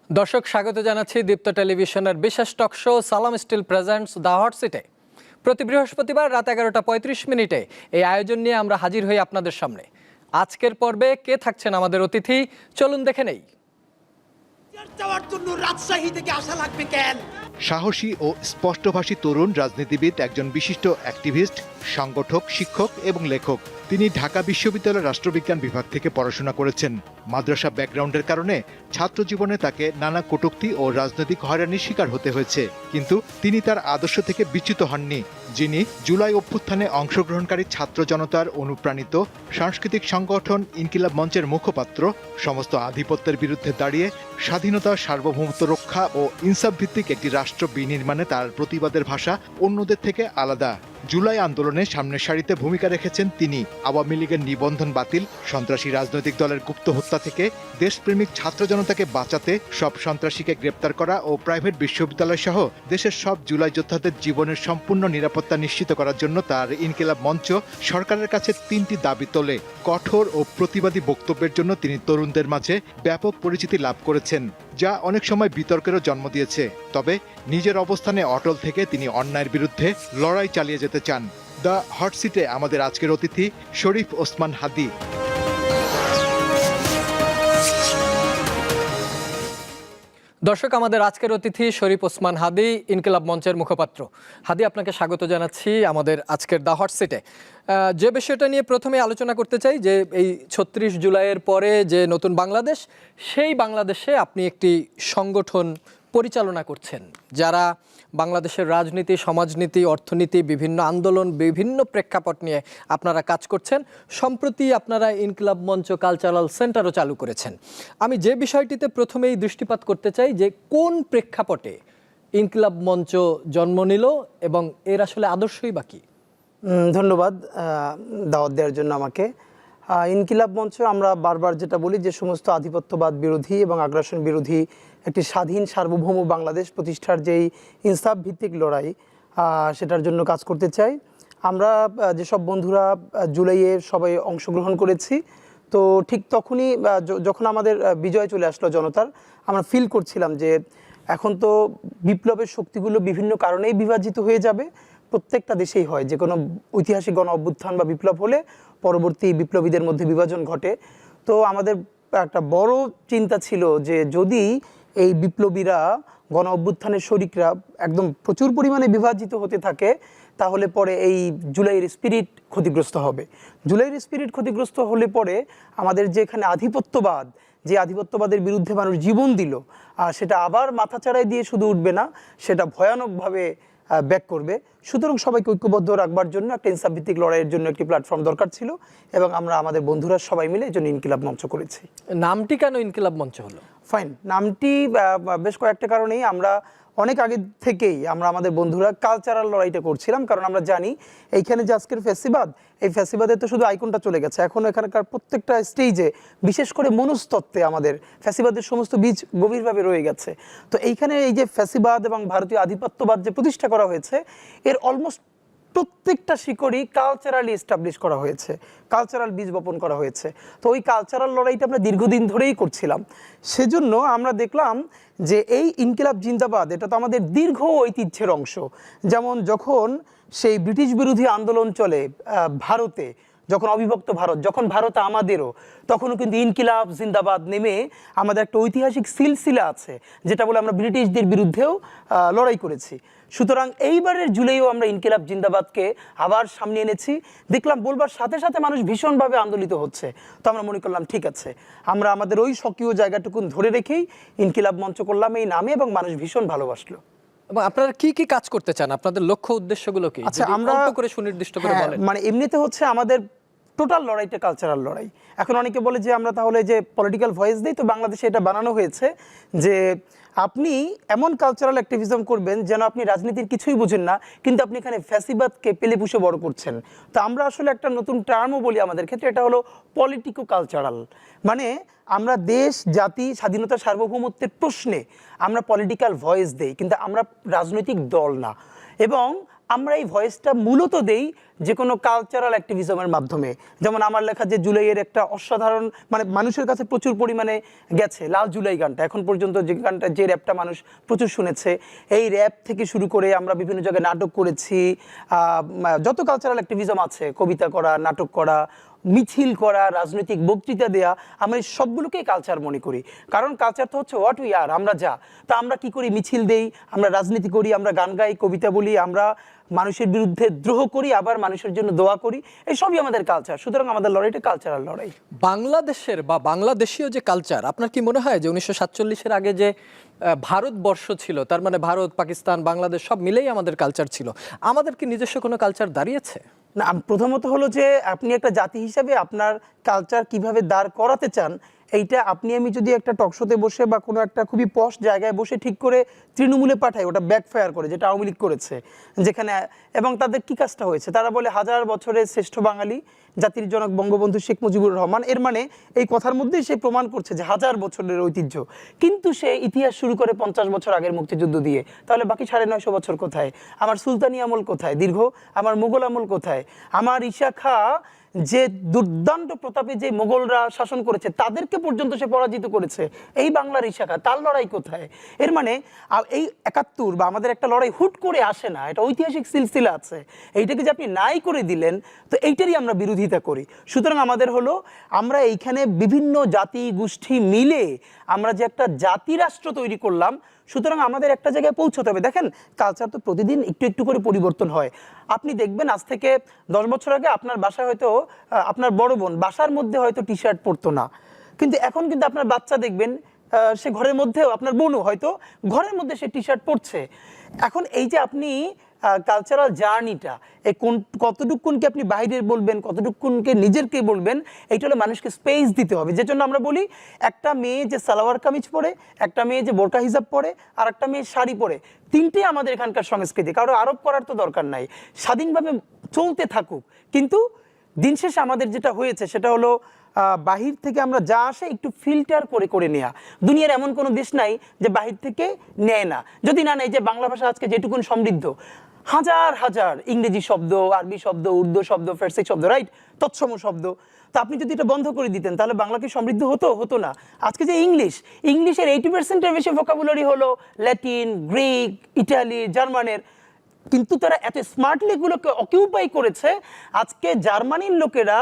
দর্শক স্বাগত জানাচ্ছি দীপ্ত টেলিভিশনের বিশেষ টক শো সালাম স্টিল প্রেজেন্টস দ্য হট সিটে। প্রতি বৃহস্পতিবার রাত 11:35 এই আয়োজন নিয়ে আমরা হাজির হই আপনাদের সামনে। আজকের পর্বে কে থাকছেন আমাদের অতিথি, চলুন দেখে নেই। রাজশাহী থেকে আসা লাগবে কেন? সাহসী ও স্পষ্টভাষী তরুণ রাজনীতিবিদ, একজন বিশিষ্ট অ্যাক্টিভিস্ট, সংগঠক, শিক্ষক এবং লেখক। তিনি ঢাকা বিশ্ববিদ্যালয়ের রাষ্ট্রবিজ্ঞান বিভাগ থেকে পড়াশোনা করেছেন। মাদ্রাসা ব্যাকগ্রাউন্ডের কারণে ছাত্র জীবনে তাকে নানা কটূক্তি ও রাজনৈতিক হয়রানির শিকার হতে হয়েছে, কিন্তু তিনি তার আদর্শ থেকে বিচ্যুত হননি। যিনি জুলাই অভ্যুত্থানে অংশগ্রহণকারী ছাত্র জনতার অনুপ্রাণিত সাংস্কৃতিক সংগঠন ইনকিলাব মঞ্চের মুখপাত্র, সমস্ত আধিপত্যের বিরুদ্ধে দাঁড়িয়ে স্বাধীনতা, সার্বভৌমত্ব রক্ষা ও ইনসাফ ভিত্তিক একটি রাষ্ট্র বিনির্মাণে তার প্রতিবাদের ভাষা অন্যদের থেকে আলাদা। জুলাই আন্দোলনে সামনের সারিতে ভূমিকা রেখেছেন তিনি। আওয়ামী লীগের নিবন্ধন বাতিল, সন্ত্রাসী রাজনৈতিক দলের গুপ্ত হত্যা থেকে দেশপ্রেমিক ছাত্র জনতাকে বাঁচাতে সব সন্ত্রাসীকে গ্রেপ্তার করা ও প্রাইভেট বিশ্ববিদ্যালয় সহ দেশের সব জুলাই যোদ্ধাদের জীবনের সম্পূর্ণ নিরাপত্তা নিশ্চিত করার জন্য তার ইনকিলাব মঞ্চ সরকারের কাছে 3টি দাবি তোলে। কঠোর ও প্রতিবাদী বক্তব্যের জন্য তিনি তরুণদের মাঝে ব্যাপক পরিচিতি লাভ করেছেন, যা অনেক সময় বিতর্কেরও জন্ম দিয়েছে। তবে নিজের অবস্থানে অটল থেকে তিনি অন্যায়ের বিরুদ্ধে লড়াই চালিয়ে যেতে চান। দ্য হট সিটে আমাদের আজকের অতিথি শরীফ ওসমান হাদী। দর্শক, আমাদের আজকের অতিথি শরীফ ওসমান হাদী, ইনকিলাব মঞ্চের মুখপাত্র। হাদী, আপনাকে স্বাগত জানাচ্ছি আমাদের আজকের দ্য হট সিটে। যে বিষয়টা নিয়ে প্রথমে আলোচনা করতে চাই, যে এই 36 জুলাইয়ের পরে যে নতুন বাংলাদেশ, সেই বাংলাদেশে আপনি একটি সংগঠন পরিচালনা করছেন, যারা বাংলাদেশের রাজনীতি, সমাজনীতি, অর্থনীতি, বিভিন্ন আন্দোলন, বিভিন্ন প্রেক্ষাপট নিয়ে আপনারা কাজ করছেন। সম্প্রতি আপনারা ইনকিলাব মঞ্চ কালচারাল সেন্টারও চালু করেছেন। আমি যে বিষয়টিতে প্রথমেই দৃষ্টিপাত করতে চাই, যে কোন প্রেক্ষাপটে ইনকিলাব মঞ্চ জন্ম নিল এবং এর আসলে আদর্শই বা কি? ধন্যবাদ দাওয়াত দেওয়ার জন্য আমাকে। ইনকিলাব মঞ্চ, আমরা বারবার যেটা বলি, যে সমস্ত আধিপত্যবাদ বিরোধী এবং আগ্রাসন বিরোধী একটি স্বাধীন সার্বভৌম বাংলাদেশ প্রতিষ্ঠার যেই ইনসাফ ভিত্তিক লড়াই, সেটার জন্য কাজ করতে চাই। আমরা যেসব বন্ধুরা জুলাইয়ে সবাই অংশগ্রহণ করেছি, তো ঠিক তখনই যখন আমাদের বিজয় চলে আসলো জনতার, আমরা ফিল করছিলাম যে এখন তো বিপ্লবের শক্তিগুলো বিভিন্ন কারণেই বিভাজিত হয়ে যাবে। প্রত্যেকটা দেশেই হয়, যে কোনো ঐতিহাসিক গণ অভ্যুত্থান বা বিপ্লব হলে পরবর্তী বিপ্লবীদের মধ্যে বিভাজন ঘটে। তো আমাদের একটা বড় চিন্তা ছিল যে যদি এই বিপ্লবীরা, গণ অভ্যুত্থানের শরিকরা একদম প্রচুর পরিমাণে বিভাজিত হতে থাকে, তাহলে পরে এই জুলাইয়ের স্পিরিট ক্ষতিগ্রস্ত হবে। জুলাইয়ের স্পিরিট ক্ষতিগ্রস্ত হলে পরে আমাদের যে এখানে আধিপত্যবাদ, যে আধিপত্যবাদের বিরুদ্ধে মানুষ জীবন দিল, সেটা আবার মাথাচাড়াই দিয়ে শুধু উঠবে না, সেটা ভয়ানকভাবে ব্যাক করবে। সুতরাং সবাইকে ঐক্যবদ্ধ রাখবার জন্য একটা ইনসাফ ভিত্তিক লড়াইয়ের জন্য একটি প্ল্যাটফর্ম দরকার ছিল, এবং আমরা আমাদের বন্ধুরা সবাই মিলে এই জন্য ইনকিলাব মঞ্চ করেছি। নামটি কেন ইনকিলাব মঞ্চ হলো? ফাইন, নামটি বেশ কয়েকটা কারণেই। আমরা অনেক আগে থেকেই আমরা আমাদের বন্ধুরা কালচারাল লড়াইটা করছিলাম, কারণ আমরা জানি এইখানে যে আজকের ফ্যাসিবাদ, এই ফ্যাসিবাদের তো শুধু আইকনটা চলে গেছে, এখন এখানকার প্রত্যেকটা স্টেজে, বিশেষ করে মনস্তত্ত্বে আমাদের ফ্যাসিবাদের সমস্ত বীজ গভীরভাবে রয়ে গেছে। তো এইখানে এই যে ফ্যাসিবাদ এবং ভারতীয় আধিপত্যবাদ যে প্রতিষ্ঠা করা হয়েছে, এর অলমোস্ট প্রত্যেকটা শিকড়ই কালচারালি এস্টাবলিশ করা হয়েছে, কালচারাল বীজ বপন করা হয়েছে। তো ওই কালচারাল লড়াইটা আমরা দীর্ঘদিন ধরেই করছিলাম। সেজন্য আমরা দেখলাম যে এই ইনকিলাব জিন্দাবাদ, এটা তো আমাদের দীর্ঘ ঐতিহ্যের অংশ। যেমন যখন সেই ব্রিটিশ বিরোধী আন্দোলন চলে ভারতে, যখন অবিভক্ত ভারত, যখন ভারত আমাদেরও, তখনও কিন্তু ইনকিলাব জিন্দাবাদ নেমে আমাদের একটা ঐতিহাসিক সিলসিলা আছে, যেটা বলে আমরা ব্রিটিশদের বিরুদ্ধেও লড়াই করেছি। সুতরাং এইবারের জুলাইও আমরা ইনকিলাব জিন্দাবাদকে আবার সামনে এনেছি। দেখলাম বলবার সাথে সাথে মানুষ ভীষণভাবে আন্দোলিত হচ্ছে, তো আমরা মনে করলাম ঠিক আছে, আমরা আমাদের ওই স্বকীয় জায়গাটুকুন ধরে রেখেই ইনকিলাব মঞ্চ করলাম এই নামে, এবং মানুষ ভীষণ ভালোবাসলো। এবং আপনারা কি কি কাজ করতে চান, আপনাদের লক্ষ্য উদ্দেশ্যগুলো কি? আচ্ছা, আমরা অল্প করে সুনির্দিষ্ট করে বলেন। মানে এমনিতে হচ্ছে আমাদের টোটাল লড়াইটা কালচারাল লড়াই। এখন অনেকে বলে যে আমরা তাহলে যে পলিটিক্যাল ভয়েস দিই, তো বাংলাদেশে এটা বানানো হয়েছে যে আপনি এমন কালচারাল অ্যাক্টিভিজম করবেন যেন আপনি রাজনীতির কিছুই বুঝেন না, কিন্তু আপনি এখানে ফ্যাসিবাদকে পেলে পুষে বড় করছেন। তো আমরা আসলে একটা নতুন টার্মও বলি আমাদের ক্ষেত্রে, এটা হলো পলিটিকো কালচারাল। মানে আমরা দেশ, জাতি, স্বাধীনতা, সার্বভৌমত্বের প্রশ্নে আমরা পলিটিক্যাল ভয়েস দেই, কিন্তু আমরা রাজনৈতিক দল না। এবং আমরা এই ভয়েসটা মূলত দেই যে কোনো কালচারাল অ্যাক্টিভিজমের মাধ্যমে। যেমন আমার লেখা যে জুলাইয়ের একটা অসাধারণ, মানে মানুষের কাছে প্রচুর পরিমাণে গেছে লাল জুলাই গানটা, এখন পর্যন্ত যে গানটা, যে র্যাপটা মানুষ প্রচুর শুনেছে, এই র্যাপ থেকে শুরু করে আমরা বিভিন্ন জায়গায় নাটক করেছি, যত কালচারাল অ্যাক্টিভিজম আছে, কবিতা করা, নাটক করা, মিছিল করা, রাজনৈতিক বক্তৃতা দেয়া, আমরা এই সবগুলোকেই কালচার মনে করি। কারণ কালচার তো হচ্ছে হোয়াট উই আর, আমরা যা। তা আমরা কি করি? মিছিল দেই, আমরা রাজনীতি করি, আমরা গান গাই, কবিতা বলি, আমরা মানুষের বিরুদ্ধে দ্রোহ করি, আবার মানুষের জন্য দোয়া করি, এই সবই আমাদের কালচার। সুতরাং আমাদের লড়াইটা কালচারাল লড়াই। বাংলাদেশের বা বাংলাদেশীয় যে কালচার, আপনার কি মনে হয় যে 1947-এর আগে যে ভারতবর্ষ ছিল, তার মানে ভারত, পাকিস্তান, বাংলাদেশ সব মিলেই আমাদের কালচার ছিল, আমাদের কি নিজস্ব কোনো কালচার দাঁড়িয়েছে? না, প্রথমত হলো যে আপনি একটা জাতি হিসাবে আপনার কালচার কিভাবে দাঁড় করাতে চান, এইটা আপনি আমি যদি একটা টকশোতে বসে বা কোনো একটা খুবই পশ জায়গায় বসে ঠিক করে তৃণমূলে পাঠাই, ওটা ব্যাকফায়ার করে, যেটা আওয়ামী লীগ করেছে যেখানে। এবং তাদের কি কাজটা হয়েছে? তারা বলে 1000 বছরের শ্রেষ্ঠ বাঙালি, জাতির জনক বঙ্গবন্ধু শেখ মুজিবুর রহমান। এর মানে এই কথার মধ্যেই সে প্রমাণ করছে যে 1000 বছরের ঐতিহ্য, কিন্তু সে ইতিহাস শুরু করে 50 বছর আগের মুক্তিযুদ্ধ দিয়ে। তাহলে বাকি 950 বছর কোথায়? আমার সুলতানি আমল কোথায় দীর্ঘ? আমার মুঘল আমল কোথায়? আমার ঈশা খাঁ যে দুর্দান্ত প্রতাপে যে মোগলরা শাসন করেছে তাদেরকে পর্যন্ত সে পরাজিত করেছে, এই বাংলার ঈশা খাঁ, তার লড়াই কোথায়? এর মানে এই 71 বা আমাদের একটা লড়াই হুট করে আসে না, এটা ঐতিহাসিক সিলসিলা আছে। এইটাকে যে আপনি নাই করে দিলেন, তো এইটারই আমরা বিরোধিতা করি। সুতরাং আমাদের হলো, আমরা এইখানে বিভিন্ন জাতি গোষ্ঠী মিলে আমরা যে একটা জাতি রাষ্ট্র তৈরি করলাম, সুতরাং আমাদের একটা জায়গায় পৌঁছতে হবে। দেখেন, কালচার তো প্রতিদিন একটু একটু করে পরিবর্তন হয়। আপনি দেখবেন আজ থেকে 10 বছর আগে আপনার বাসায় হয়তো আপনার বড় বোন বাসার মধ্যে হয়তো টি শার্ট পরতো না, কিন্তু এখন কিন্তু আপনার বাচ্চা দেখবেন সে ঘরের মধ্যেও, আপনার বোনও হয়তো ঘরের মধ্যে সে টি শার্ট পরছে। এখন এই যে আপনি কালচারাল জার্নিটা, এই কতটুকুনকে আপনি বাইরের বলবেন, কতটুকুনকে নিজেরকে বলবেন, এইটা হলো মানুষকে স্পেস দিতে হবে। যে জন্য আমরা বলি, একটা মেয়ে যে সালোয়ার কামিজ পরে, একটা মেয়ে যে বোরকা হিজাব পরে, আর একটা মেয়ে শাড়ি পরে, তিনটেই আমাদের এখানকার সংস্কৃতি। কারো আরোপ করার তো দরকার নাই, স্বাধীনভাবে চলতে থাকুক। কিন্তু দিন শেষে আমাদের যেটা হয়েছে সেটা হলো বাহির থেকে আমরা যা আসে একটু ফিল্টার করে করে নেওয়া। দুনিয়ার এমন কোনো দেশ নাই যে বাহির থেকে নেয় না। যদি না নেয়, যে বাংলা ভাষা আজকে যেটুকুন সমৃদ্ধ, হাজার হাজার ইংরেজি শব্দ, আরবি শব্দ, উর্দু শব্দ, ফার্সি শব্দ, রাইট, তৎসম শব্দ। তো আপনি যদি এটা বন্ধ করে দিতেন, তাহলে বাংলা কি সমৃদ্ধ হতো? হতো না। আজকে যে ইংলিশের 80%-এর বেশি ভোকাবুলারি হলো ল্যাটিন, গ্রিক, ইটালি, জার্মানের, কিন্তু তারা এত স্মার্টলি এগুলোকে অকিউপাই করেছে। আজকে জার্মানির লোকেরা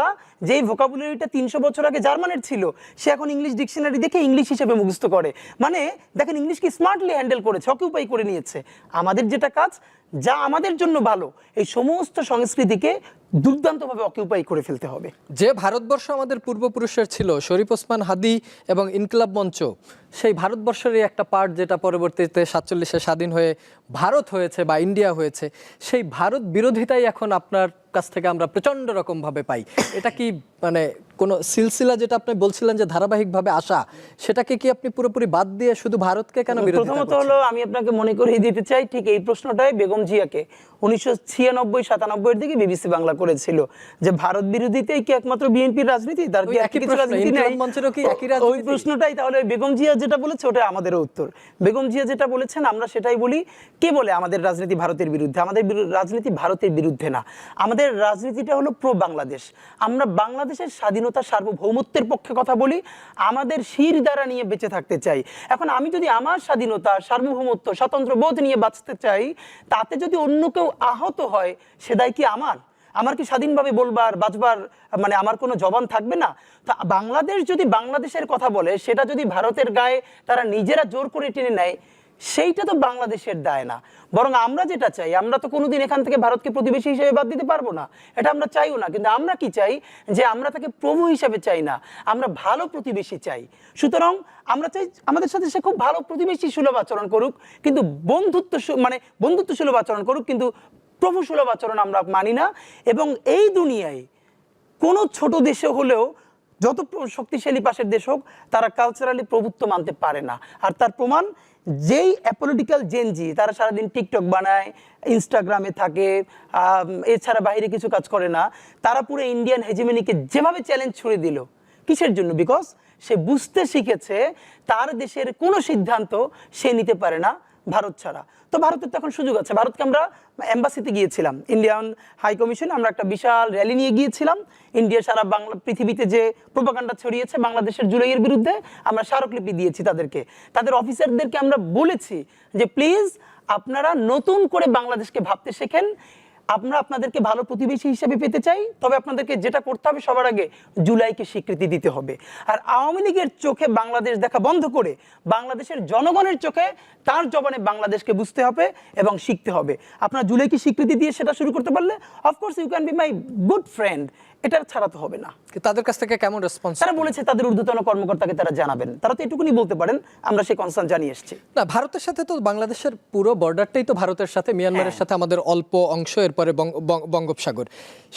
যেই ভোকাবুলারিটা 300 বছর আগে জার্মানের ছিল, সে এখন ইংলিশ ডিকশনারি দেখে ইংলিশ হিসেবে মুখস্থ করে। মানে দেখেন, ইংলিশকে স্মার্টলি হ্যান্ডেল করেছে, অকিউপাই করে নিয়েছে। আমাদের যেটা কাজ, যা আমাদের জন্য ভালো, এই সমস্ত সংস্কৃতিকে দুর্দান্তভাবে অকিউপাই করে ফেলতে হবে। যে ভারতবর্ষ আমাদের পূর্বপুরুষের ছিল, শরীফ ওসমান হাদি এবং ইনকিলাব মঞ্চ, সেই ভারতবর্ষেরই একটা পার্ট, যেটা পরবর্তীতে 47-এ স্বাধীন হয়ে ভারত হয়েছে বা ইন্ডিয়া হয়েছে, সেই ভারত বিরোধিতাই এখন আপনার কাছ থেকে আমরা প্রচন্ড রকম ভাবে পাই। এটা কি মানে কোন সিলসিলা, যেটা আপনি বলছিলেন যে ধারাবাহিকভাবে আসা, সেটাকে কি আপনি পুরোপুরি বাদ দিয়ে শুধু ভারতকে কেন বিরোধিতা করছেন? প্রথমত হলো, আমি আপনাকে মনে করিয়ে দিতে চাই, ঠিক এই প্রশ্নটাই বেগম জিয়াকে 1996-97 দিকে বিবিসি বাংলা করেছিল, যে ভারত বিরোধিতাই কি একমাত্র বিএনপির রাজনীতি? তার কি একই কিছু রাজনীতি নাই? ওই প্রশ্নটাই তাহলে বেগম জিয়া যেটা বলেছে ওটা আমাদের উত্তর। বেগম জিয়া যেটা বলেছেন আমরা সেটাই বলি। কে বলে আমাদের রাজনীতি ভারতের বিরুদ্ধে? আমাদের রাজনীতি ভারতের বিরুদ্ধে না, আমাদের রাজনীতিটা হলো প্রো বাংলাদেশ। আমরা বাংলাদেশের স্বাধীনতা, সার্বভৌমত্বের পক্ষে কথা বলি, আমাদের শির দ্বারা নিয়ে বেঁচে থাকতে চাই। এখন আমি যদি আমার স্বাধীনতা, সার্বভৌমত্ব, স্বতন্ত্র বোধ নিয়ে বাঁচতে চাই, তাতে যদি অন্য কেউ আহত হয়, সে দায় কি আমার? আমার কি স্বাধীনভাবে বলবার, বাঁচবার মানে আমার কোনো জবান থাকবে না? তা বাংলাদেশ যদি বাংলাদেশের কথা বলে, সেটা যদি ভারতের গায়ে তারা নিজেরা জোর করে টেনে নেয়, সেইটা তো বাংলাদেশের দায় না। বরং আমরা যেটা চাই, আমরা তো কোনোদিন এখান থেকে ভারতকে প্রতিবেশী হিসেবে বাদ দিতে পারবো না, এটা আমরা চাইও না। কিন্তু আমরা কি চাই? যে আমরা তাকে প্রভু হিসেবে চাই না, আমরা ভালো প্রতিবেশী চাই। সুতরাং আমরা চাই আমাদের সাথে সে খুব ভালো প্রতিবেশী সুলভ আচরণ করুক, কিন্তু বন্ধুত্ব সুলভ আচরণ করুক, কিন্তু প্রভু সুলভ আচরণ আমরা মানি না। এবং এই দুনিয়ায় কোনো ছোট দেশে হলেও, যত শক্তিশালী পাশের দেশ হোক, তারা কালচারালি প্রভুত্ব মানতে পারে না। আর তার প্রমাণ, যেই অ্যাপলিটিক্যাল জেনজি, তারা সারাদিন টিকটক বানায়, ইনস্টাগ্রামে থাকে, এছাড়া বাইরে কিছু কাজ করে না, তারা পুরো ইন্ডিয়ান হেজিমনিকে যেভাবে চ্যালেঞ্জ ছুড়ে দিল, কিসের জন্য? বিকজ সে বুঝতে শিখেছে তার দেশের কোনো সিদ্ধান্ত সে নিতে পারে না, ভারত ছাড়া। তো ভারতের তো এখন সুযোগ আছে, ভারতকে আমরা এম্বাসিতে গিয়েছিলাম, ইন্ডিয়ান হাই কমিশনে আমরা একটা বিশাল র্যালি নিয়ে গিয়েছিলাম। ইন্ডিয়া সারা বাংলা পৃথিবীতে যে প্রোপাগান্ডা ছড়িয়েছে বাংলাদেশের জুলাইয়ের বিরুদ্ধে, আমরা স্মারকলিপি দিয়েছি তাদেরকে, তাদের অফিসারদেরকে আমরা বলেছি যে প্লিজ আপনারা নতুন করে বাংলাদেশকে ভাবতে শেখেন, আমরা আপনাদেরকে ভালো প্রতিবেশী হিসেবে পেতে চাই, তবে আপনাদেরকে যেটা করতে হবে সবার আগে জুলাইকে স্বীকৃতি দিতে হবে। আর আওয়ামী লীগের চোখে বাংলাদেশ দেখা বন্ধ করে বাংলাদেশের জনগণের চোখে তার জবানে বাংলাদেশকে বুঝতে হবে এবং শিখতে হবে। আপনারা জুলাইকে স্বীকৃতি দিয়ে সেটা শুরু করতে পারলে of course you can be my good friend, এটা ছাড়া তো হবে না। তাদের কাছ থেকে কেমন রেসপন্স? তারা বলেছে তাদের ঊর্ধ্বতন কর্মকর্তাকে তারা জানাবেন, তারা তো এটুকুনি বলতে পারেন, আমরা সেই কনসার্ন জানিয়ে এসেছি। না, ভারতের সাথে তো বাংলাদেশের পুরো বর্ডারটাই তো ভারতের সাথে, মিয়ানমারের সাথে আমাদের অল্প অংশ, এরপরে বঙ্গোপসাগর।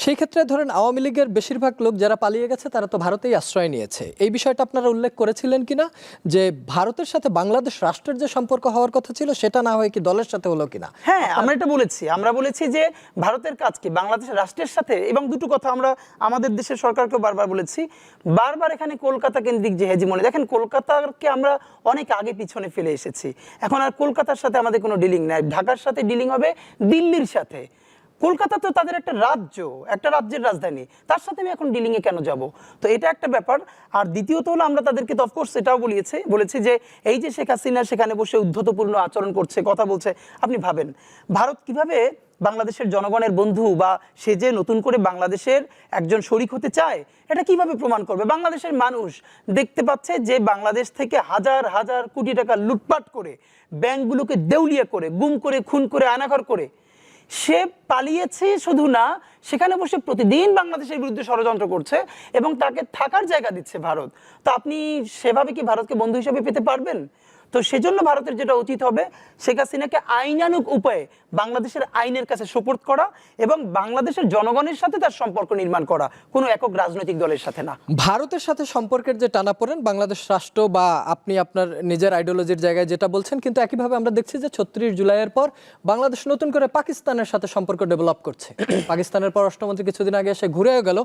সেই ক্ষেত্রে ধরেন আওয়ামী লীগের বেশিরভাগ লোক যারা পালিয়ে গেছে তারা তো ভারতেই আশ্রয় নিয়েছে। এই বিষয়টা আপনারা উল্লেখ করেছিলেন কিনা, যে ভারতের সাথে বাংলাদেশ রাষ্ট্রের যে সম্পর্ক হওয়ার কথা ছিল সেটা না হয়ে কি দলের সাথে হলো কিনা? হ্যাঁ, আমরা এটা বলেছি, আমরা বলেছি যে ভারতের কাজ কি বাংলাদেশের রাষ্ট্রের সাথে, এবং দুটো কথা আমরা আমাদের দেশের সরকারকে বারবার বলেছি, বারবার এখানে কলকাতা কেন্দ্রিক যে হেজিমনি, দেখেন কলকাতাকে আমরা অনেক আগে পিছনে ফেলে এসেছি, এখন আর কলকাতার সাথে আমাদের কোনো ডিলিং নাই, ঢাকার সাথে ডিলিং হবে দিল্লির সাথে। কলকাতা তো তাদের একটা রাজ্য, একটা রাজ্যের রাজধানী, তার সাথে আমি এখন ডিলিং এ কেন যাব? তো এটা একটা ব্যাপার। আর দ্বিতীয়ত হলো আমরা তাদেরকে তো অফকোর্স এটাও বলেছি যে এই যে শেখ হাসিনা সেখানে বসে উদ্ধতপূর্ণ আচরণ করছে, কথা বলছে, আপনি ভাবেন ভারত কিভাবে বাংলাদেশের জনগণের বন্ধু, বা সে যে নতুন করে বাংলাদেশের একজন শরিক হতে চায়, এটা কিভাবে প্রমাণ করবে? বাংলাদেশের মানুষ দেখতে পাচ্ছে যে বাংলাদেশ থেকে হাজার হাজার কোটি টাকা লুটপাট করে, ব্যাংকগুলোকে দেউলিয়া করে, গুম করে, খুন করে, আয়নাঘর করে সে পালিয়েছে শুধু না, সেখানে বসে প্রতিদিন বাংলাদেশের বিরুদ্ধে ষড়যন্ত্র করছে এবং তাকে থাকার জায়গা দিচ্ছে ভারত। তো আপনি সেভাবে কি ভারতকে বন্ধু হিসেবে পেতে পারবেন? তো সেজন্য ভারতের যেটা উচিত হবে, শেখ হাসিনাকে আইনানুগ উপায়ে বাংলাদেশের আইনের কাছে সোপর্দ করা এবং বাংলাদেশের জনগণের সাথে তার সম্পর্ক নির্মাণ করা, কোনো একক রাজনৈতিক দলের সাথে না। ভারতের সাথে সম্পর্কের যে টানাপোড়েন, বাংলাদেশ রাষ্ট্র বা আপনি আপনার নিজের আইডিওলজির জায়গায় যেটা বলছেন, কিন্তু একইভাবে আমরা দেখছি যে ৩৬ জুলাইয়ের পর বাংলাদেশ নতুন করে পাকিস্তানের সাথে সম্পর্ক ডেভেলপ করছে। পাকিস্তানের পররাষ্ট্রমন্ত্রী কিছুদিন আগে এসে ঘুরেও গেল।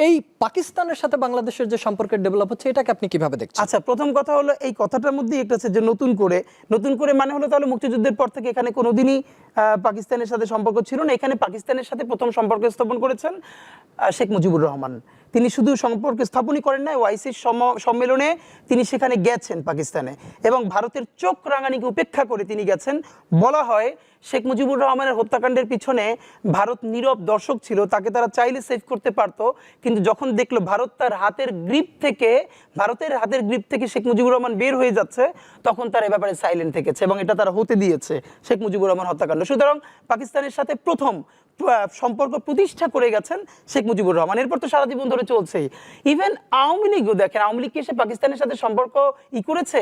এই পাকিস্তানের সাথে বাংলাদেশের যে সম্পর্কের ডেভেলপ হচ্ছে, এটাকে আপনি কিভাবে দেখছেন? আচ্ছা, প্রথম কথা হলো এই কথাটার মধ্যে একটা আছে যে নতুন করে মানে হলো তাহলে মুক্তিযুদ্ধের পর থেকে এখানে কোনোদিনই পাকিস্তানের সাথে সম্পর্ক ছিল না। এখানে পাকিস্তানের সাথে প্রথম সম্পর্ক স্থাপন করেছেন শেখ মুজিবুর রহমান। তিনি শুধু সম্পর্ক স্থাপনই করেন না, ওআইসির সম্মেলনে তিনি সেখানে গেছেন পাকিস্তানে, এবং ভারতের চোখ রাঙানিকে উপেক্ষা করে তিনি গেছেন। বলা হয় শেখ মুজিবুর রহমানের হত্যাকাণ্ডের পিছনে ভারত নীরব দর্শক ছিল, তাকে তারা চাইলে সেভ করতে পারত, কিন্তু যখন দেখলো ভারতের হাতের গ্রিপ থেকে শেখ মুজিবুর রহমান বের হয়ে যাচ্ছে, তখন তারা এ ব্যাপারে সাইলেন্ট থেকেছে এবং এটা তারা হতে দিয়েছে শেখ মুজিবুর রহমান হত্যাকাণ্ড। সুতরাং পাকিস্তানের সাথে প্রথম সম্পর্ক প্রতিষ্ঠা করে গেছেন শেখ মুজিবুর রহমান, এরপর তো সারা জীবন ধরে চলছেই। ইভেন আওয়ামী লীগও দেখেন, আওয়ামী লীগ কি এসে পাকিস্তানের সাথে সম্পর্ক করেছে,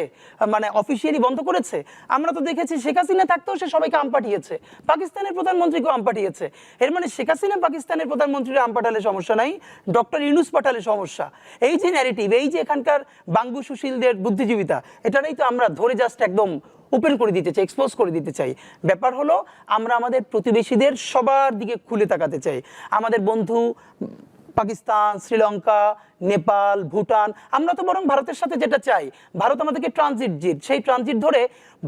মানে অফিসিয়ালি বন্ধ করেছে? আমরা তো দেখেছি শেখ হাসিনা থাকতেও সে সবাইকে আম পাঠিয়েছে, পাকিস্তানের প্রধানমন্ত্রীকেও আম পাঠিয়েছে। এর মানে শেখ হাসিনা পাকিস্তানের প্রধানমন্ত্রীরা আম পাঠালে সমস্যা নাই, ডক্টর ইউনূস পাঠালে সমস্যা। এই যে ন্যারেটিভ, এই যে এখানকার বাঙ্গু সুশীলদের বুদ্ধিজীবিতা, এটারই তো আমরা ধরে জাস্ট একদম ওপেন করে দিতে চাই, এক্সপোজ করে দিতে চাই। ব্যাপার হলো আমরা আমাদের প্রতিবেশীদের সবার দিকে খুলে তাকাতে চাই। আমাদের বন্ধু পাকিস্তান, শ্রীলঙ্কা, নেপাল, ভুটান, আমরা তো বরং ভারতের সাথে যেটা চাই, ভারত আমাদেরকে ট্রানজিট, সেই ট্রানজিট ধরে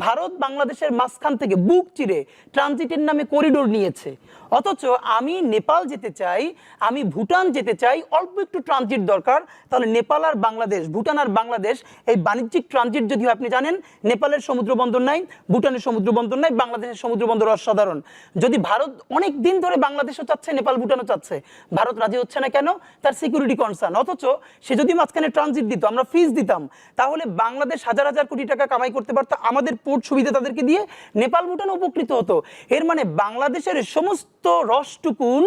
ভারত বাংলাদেশের মাঝখান থেকে বুক চিরে ট্রানজিটের নামে করিডোর নিয়েছে। অথচ আমি নেপাল যেতে চাই, আমি ভুটান যেতে চাই, অল্প একটু ট্রানজিট দরকার। তাহলে নেপাল আর বাংলাদেশ, ভুটান আর বাংলাদেশ, এই বাণিজ্যিক ট্রানজিট যদিও আপনি জানেন নেপালের সমুদ্র বন্দর নাই, ভুটানের সমুদ্র বন্দর নাই, বাংলাদেশের সমুদ্র বন্দর অসাধারণ। যদি ভারত অনেক দিন ধরে বাংলাদেশও চাচ্ছে, নেপাল ভুটানও চাচ্ছে, ভারত রাজি হচ্ছে না কেন? তার সিকিউরিটি কনসার্ন। অথচ সে যদি মাঝখানে ট্রানজিট দিত, আমরা ফিস দিতাম, তাহলে বাংলাদেশ হাজার হাজার কোটি টাকা কামাই করতে পারতো, আমাদের পোর্ট সুবিধা তাদেরকে দিয়ে নেপাল ভুটান উপকৃত হতো। এর মানে বাংলাদেশের সমস্ত রসটুকুন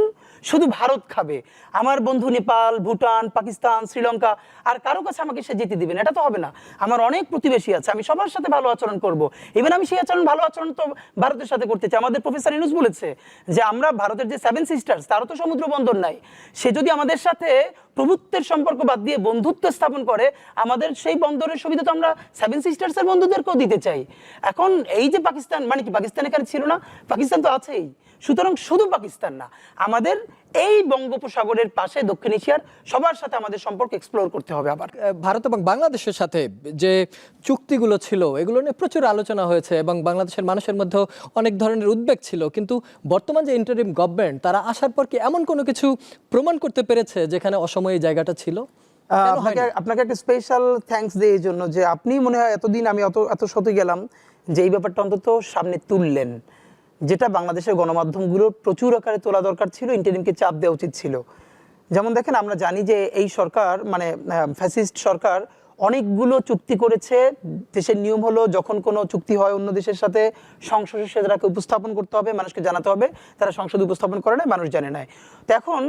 শুধু ভারত খাবে। আমার বন্ধু নেপাল, ভুটান, পাকিস্তান, শ্রীলঙ্কা আর কারো কাছে আমাকে সে যেতে দিবেন, এটা তো হবে না। আমার অনেক প্রতিবেশী আছে, আমি সবার সাথে ভালো আচরণ করব। ইভেন আমি সেই ভালো আচরণ তো ভারতের সাথে করতে চাই। আমাদের প্রফেসর ইউনূস বলেছে যে আমরা ভারতের যে 7 সিস্টার্স, তারও তো সমুদ্র বন্দর নাই, সে যদি আমাদের সাথে প্রভুত্বের সম্পর্ক বাদ দিয়ে বন্ধুত্ব স্থাপন করে, আমাদের সেই বন্দরের সুবিধা তো আমরা 7 সিস্টার্সের বন্ধুদেরকেও দিতে চাই। এখন এই যে পাকিস্তান, মানে কি পাকিস্তান এখানে ছিল না? পাকিস্তান তো আছেই। সুতরাং শুধু পাকিস্তান না, আমাদের এই বঙ্গোপসাগরের পাশে দক্ষিণ এশিয়ার সবার সাথে আমাদের সম্পর্ক এক্সপ্লোর করতে হবে আবার। ভারত এবং বাংলাদেশের সাথে যে চুক্তিগুলো ছিল এগুলো নিয়ে প্রচুর আলোচনা হয়েছে এবং বাংলাদেশের মানুষের মধ্যে অনেক ধরনের উদ্বেগ ছিল, কিন্তু বর্তমান যে ইন্টারিম গভর্নমেন্ট তারা আসার পর কি এমন কোনো কিছু প্রমাণ করতে পেরেছে যেখানে অসময়ে এই জায়গাটা ছিল? আপনাকে একটা স্পেশাল থ্যাঙ্কস দিই এই জন্য যে আপনি মনে হয় এতদিন আমি এত শত গেলাম যে এই ব্যাপারটা অন্তত সামনে তুললেন, যেটা বাংলাদেশের গণমাধ্যমগুলোর প্রচুর আকারে তোলা দরকার ছিল, ইন্টারিমকে চাপ দেওয়া উচিত ছিল। যেমন দেখেন, আমরা জানি যে এই সরকার মানে ফ্যাসিস্ট সরকার অনেকগুলো চুক্তি করেছে। দেশের নিয়ম হলো যখন কোনো চুক্তি হয় অন্য দেশের সাথে সংসদে সেটাকে উপস্থাপন করতে হবে, মানুষকে জানাতে হবে। তারা সংসদে উপস্থাপন করে না, মানুষ জানে না। তো এখন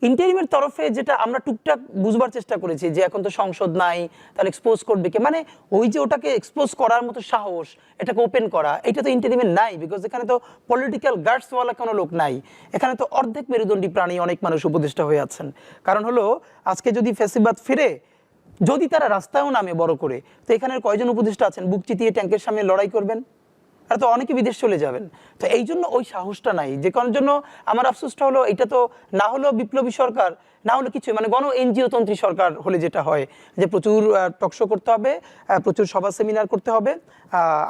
ইন্টারিমের তরফে যেটা আমরা টুকটাক বুঝবার চেষ্টা করেছি যে এখন তো সংসদ নাই, তাহলে এক্সপোজ করবে কে, মানে ওই যে ওটাকে এক্সপোজ করার মতো সাহস, এটাকে ওপেন করা, এটা তো ইন্টারিমের নাই। বিকজ এখানে তো পলিটিক্যাল গার্ডসওয়ালা কোনো লোক নাই, এখানে তো অর্ধেক মেরুদণ্ডী প্রাণী অনেক মানুষ উপদেষ্টা হয়ে আছেন। কারণ হলো আজকে যদি ফ্যাসিবাদ ফিরে, যদি তারা রাস্তায়ও নামে বড় করে, তো এখানের কয়জন উপদেষ্টা আছেন বুক চিতিয়ে ট্যাঙ্কের সামনে লড়াই করবেন? আর তো অনেকে বিদেশ চলে যাবেন। তো এই জন্য ওই সাহসটা নাই, যে কারণ জন্য আমার আফসোসটা হলো এটা তো না হলো বিপ্লবী সরকার, না হলো কিছু মানে গণ এনজিও তন্ত্রী সরকার হলে যেটা হয় যে প্রচুর টকশো করতে হবে, প্রচুর সভা সেমিনার করতে হবে,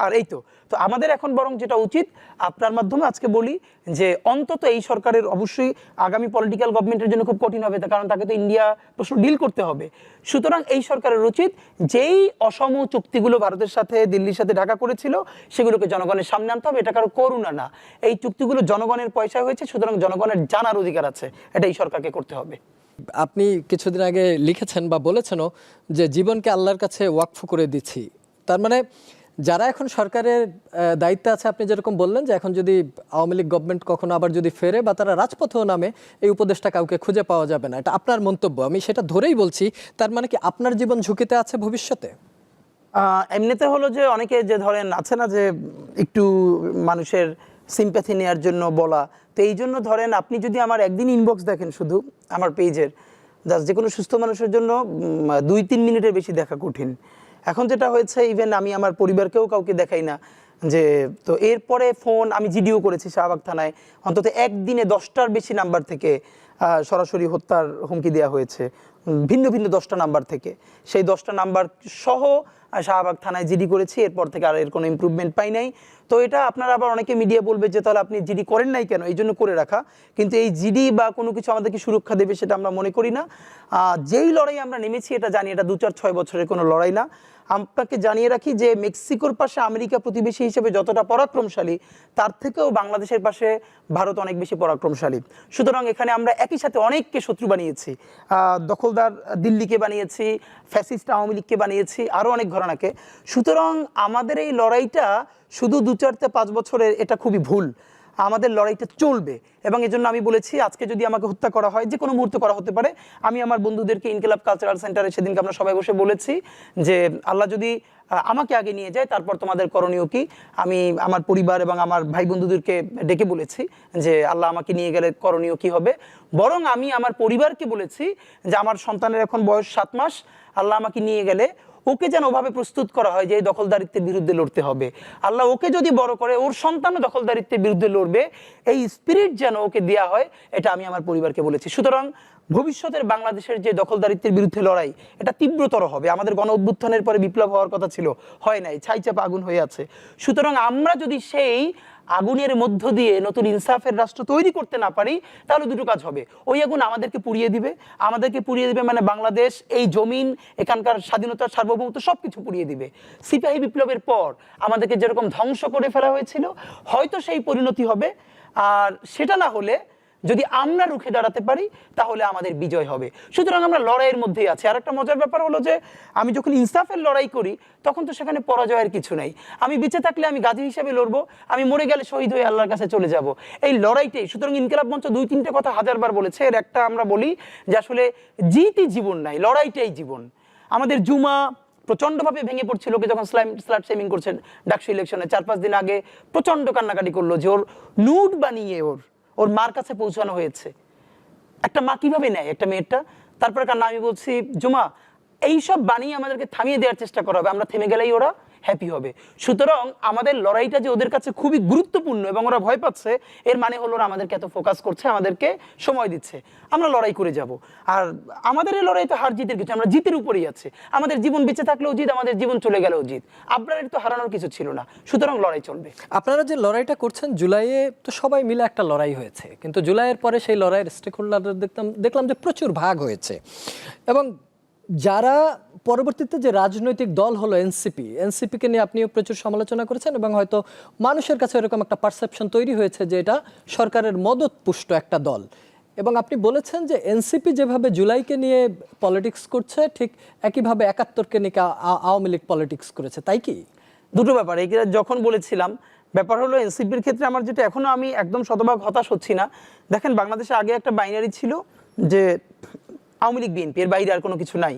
আর এই তো আমাদের এখন বরং যেটা উচিত, আপনার মাধ্যমে আজকে বলি যে অন্তত এই সরকারের অবশ্যই আগামী পলিটিক্যাল গভর্নমেন্টের জন্য খুব কঠিন হবে, কারণ তাকে তো ইন্ডিয়া প্রশ্ন ডিল করতে হবে। সুতরাং এই সরকারের উচিত যেই অসম চুক্তিগুলো ভারতের সাথে দিল্লির সাথে ঢাকা করেছিল সেগুলোকে জনগণের সামনে আনতে হবে। এটা কারো করুণা না, এই চুক্তিগুলো জনগণের পয়সায় হয়েছে, সুতরাং জনগণের জানার অধিকার আছে, এটা এই সরকারকে করতে হবে। আপনি কিছুদিন আগে লিখেছেন বা বলেছেনও যে জীবনকে আল্লাহর কাছে ওয়াকফ করে দিচ্ছি। তার মানে যারা এখন সরকারের দায়িত্বে আছে, আপনি যেরকম বললেন যে এখন যদি আওয়ামী লীগ গভর্নমেন্ট কখনো আবার যদি ফেরে বা তারা রাজপথেও নামে, এই উপদেশটা কাউকে খুঁজে পাওয়া যাবে না। এটা আপনার মন্তব্য, আমি সেটা ধরেই বলছি। তার মানে কি আপনার জীবন ঝুঁকিতে আছে ভবিষ্যতে? এমনিতে হলো যে অনেকে যে ধরেন আছে না যে একটু মানুষের সিম্প্যাথি নেওয়ার জন্য বলা, তো এই জন্য ধরেন আপনি যদি আমার একদিন ইনবক্স দেখেন শুধু আমার পেজের, যে কোনো সুস্থ মানুষের জন্য 2-3 মিনিটের বেশি দেখা কঠিন। এখন যেটা হয়েছে, ইভেন আমি আমার পরিবারকেও কাউকে দেখাই না যে, তো এরপরে ফোন আমি জিডিও করেছি শাহবাগ থানায়, অন্তত একদিনে 10টার বেশি নাম্বার থেকে সরাসরি হত্যার হুমকি দেওয়া হয়েছে, ভিন্ন ভিন্ন 10টা নাম্বার থেকে। সেই 10টা নাম্বার সহ শাহবাগ থানায় জিডি করেছি, এরপর থেকে আর এর কোনো ইমপ্রুভমেন্ট পাই নাই। তো এটা আপনারা আবার অনেকে মিডিয়া বলবে যে তাহলে আপনি জিডি করেন নাই কেন, এই জন্য করে রাখা। কিন্তু এই জিডি বা কোনো কিছু আমাদেরকে সুরক্ষা দেবে সেটা আমরা মনে করি না। যেই লড়াই আমরা নেমেছি এটা জানি এটা 2-4-6 বছরের কোনো লড়াই না। আপনাকে জানিয়ে রাখি যে মেক্সিকোর পাশে আমেরিকা প্রতিবেশী হিসেবে যতটা পরাক্রমশালী, তার থেকেও বাংলাদেশের পাশে ভারত অনেক বেশি পরাক্রমশালী। সুতরাং এখানে আমরা একই সাথে অনেককে শত্রু বানিয়েছি, দখলদার দিল্লিকে বানিয়েছি, ফ্যাসিস্ট আওয়ামী লীগকে বানিয়েছি, আরও অনেক ঘরানাকে। সুতরাং আমাদের এই লড়াইটা শুধু 2-4-5 বছরের, এটা খুবই ভুল। আমাদের লড়াইটা চলবে এবং এজন্য আমি বলেছি আজকে যদি আমাকে হত্যা করা হয়, যে কোনো মুহূর্তে করা হতে পারে। আমি আমার বন্ধুদেরকে ইনকিলাব কালচারাল সেন্টারে সেদিনকে আমরা সবাই বসে বলেছি যে আল্লাহ যদি আমাকে আগে নিয়ে যায় তারপর তোমাদের করণীয় কি। আমি আমার পরিবার এবং আমার ভাই বন্ধুদেরকে ডেকে বলেছি যে আল্লাহ আমাকে নিয়ে গেলে করণীয় কি হবে। বরং আমি আমার পরিবারকে বলেছি যে আমার সন্তানের এখন বয়স 7 মাস, আল্লাহ আমাকে নিয়ে গেলে ওকে যেন ওভাবে প্রস্তুত করা হয় যে এই দখলদারিত্বের বিরুদ্ধে লড়তে হবে। আল্লাহ ওকে যদি বড় করে, ওর সন্তানও দখলদারিত্বের বিরুদ্ধে লড়বে, এই স্পিরিট যেন ওকে দেওয়া হয়, এটা আমি আমার পরিবারকে বলেছি। সুতরাং ভবিষ্যতের বাংলাদেশের যে দখলদারিত্বের বিরুদ্ধে লড়াই, এটা তীব্রতর হবে। আমাদের গণ অভ্যুত্থানের পরে বিপ্লব হওয়ার কথা ছিল, হয় নাই, ছাইচাপা আগুন হয়ে আছে। সুতরাং আমরা যদি সেই আগুনের মধ্য দিয়ে নতুন ইনসাফের রাষ্ট্র তৈরি করতে না পারি, তাহলে দুটো কাজ হবে। ওই আগুন আমাদেরকে পুড়িয়ে দিবে, মানে বাংলাদেশ, এই জমিন, এখানকার স্বাধীনতা, সার্বভৌমত্ব সব কিছু পুড়িয়ে দিবে। সিপাহী বিপ্লবের পর আমাদেরকে যেরকম ধ্বংস করে ফেলা হয়েছিল, হয়তো সেই পরিণতি হবে। আর সেটা না হলে যদি আমরা রুখে দাঁড়াতে পারি তাহলে আমাদের বিজয় হবে। সুতরাং আমরা লড়াইয়ের মধ্যেই আছি। আর একটা মজার ব্যাপার হলো যে আমি যখন ইনসাফের লড়াই করি তখন তো সেখানে পরাজয়ের কিছু নেই। আমি বেঁচে থাকলে আমি গাজী হিসেবে লড়বো, আমি মরে গেলে শহীদ হয়ে আল্লাহর কাছে চলে যাব, এই লড়াইটাই। সুতরাং ইনকিলাব মঞ্চ 2-3টে কথা 1000বার বলেছে, এর একটা আমরা বলি যে আসলে জিতই জীবন নাই, লড়াইটাই জীবন। আমাদের জুমা প্রচন্ডভাবে ভেঙে পড়ছিল, লোকে যখন স্লাট শেমিং করছেন ডাকসু ইলেকশনে 4-5 দিন আগে প্রচন্ড কান্নাকাটি করলো যে ওর নুড বানিয়ে ওর মার কাছে পৌঁছানো হয়েছে। একটা মা কিভাবে নেয় একটা মেয়েরটা? তারপরে কান্না। আমি বলছি জুমা, এইসব বানিয়ে আমাদেরকে থামিয়ে দেওয়ার চেষ্টা করা হবে, আমরা থেমে গেলেই ওরা হ্যাপি হবে। সুতরাং আমাদের লড়াইটা যে ওদের কাছে খুবই গুরুত্বপূর্ণ এবং ওরা ভয় পাচ্ছে, এর মানে হলো ওরা আমাদেরকে এত ফোকাস করছে, আমাদেরকে সময় দিচ্ছে, আমরা লড়াই করে যাব। আর আমাদের এই লড়াই তো হার জিতের কিছু, আমরা জিতের উপরেই আছে। আমাদের জীবন বেঁচে থাকলেও জিত, আমাদের জীবন চলে গেলেও জিত। আবরারের তো হারানোর কিছু ছিল না, সুতরাং লড়াই চলবে। আপনারা যে লড়াইটা করছেন, জুলাইয়ে তো সবাই মিলে একটা লড়াই হয়েছে, কিন্তু জুলাইয়ের পরে সেই লড়াইয়ের স্টেক হোল্ডারদের দেখলাম যে প্রচুর ভাগ হয়েছে। এবং যারা পরবর্তীতে যে রাজনৈতিক দল হলো এনসিপিকে নিয়ে আপনিও প্রচুর সমালোচনা করেছেন, এবং হয়তো মানুষের কাছে এরকম একটা পারসেপশন তৈরি হয়েছে যে এটা সরকারের মদতপুষ্ট একটা দল। এবং আপনি বলেছেন যে এনসিপি যেভাবে জুলাইকে নিয়ে পলিটিক্স করছে, ঠিক একইভাবে ৭১কে নিয়ে আওয়ামী লীগ পলিটিক্স করেছে, তাই কি? দুটো ব্যাপার। এই যখন বলেছিলাম, ব্যাপার হলো এনসিপির ক্ষেত্রে আমার যেটা এখনো আমি একদম শতভাগ হতাশ হচ্ছি না। দেখেন, বাংলাদেশে আগে একটা বাইনারি ছিল যে আওয়ামী লীগ বিএনপি, এর বাইরে আর কোনো কিছু নাই।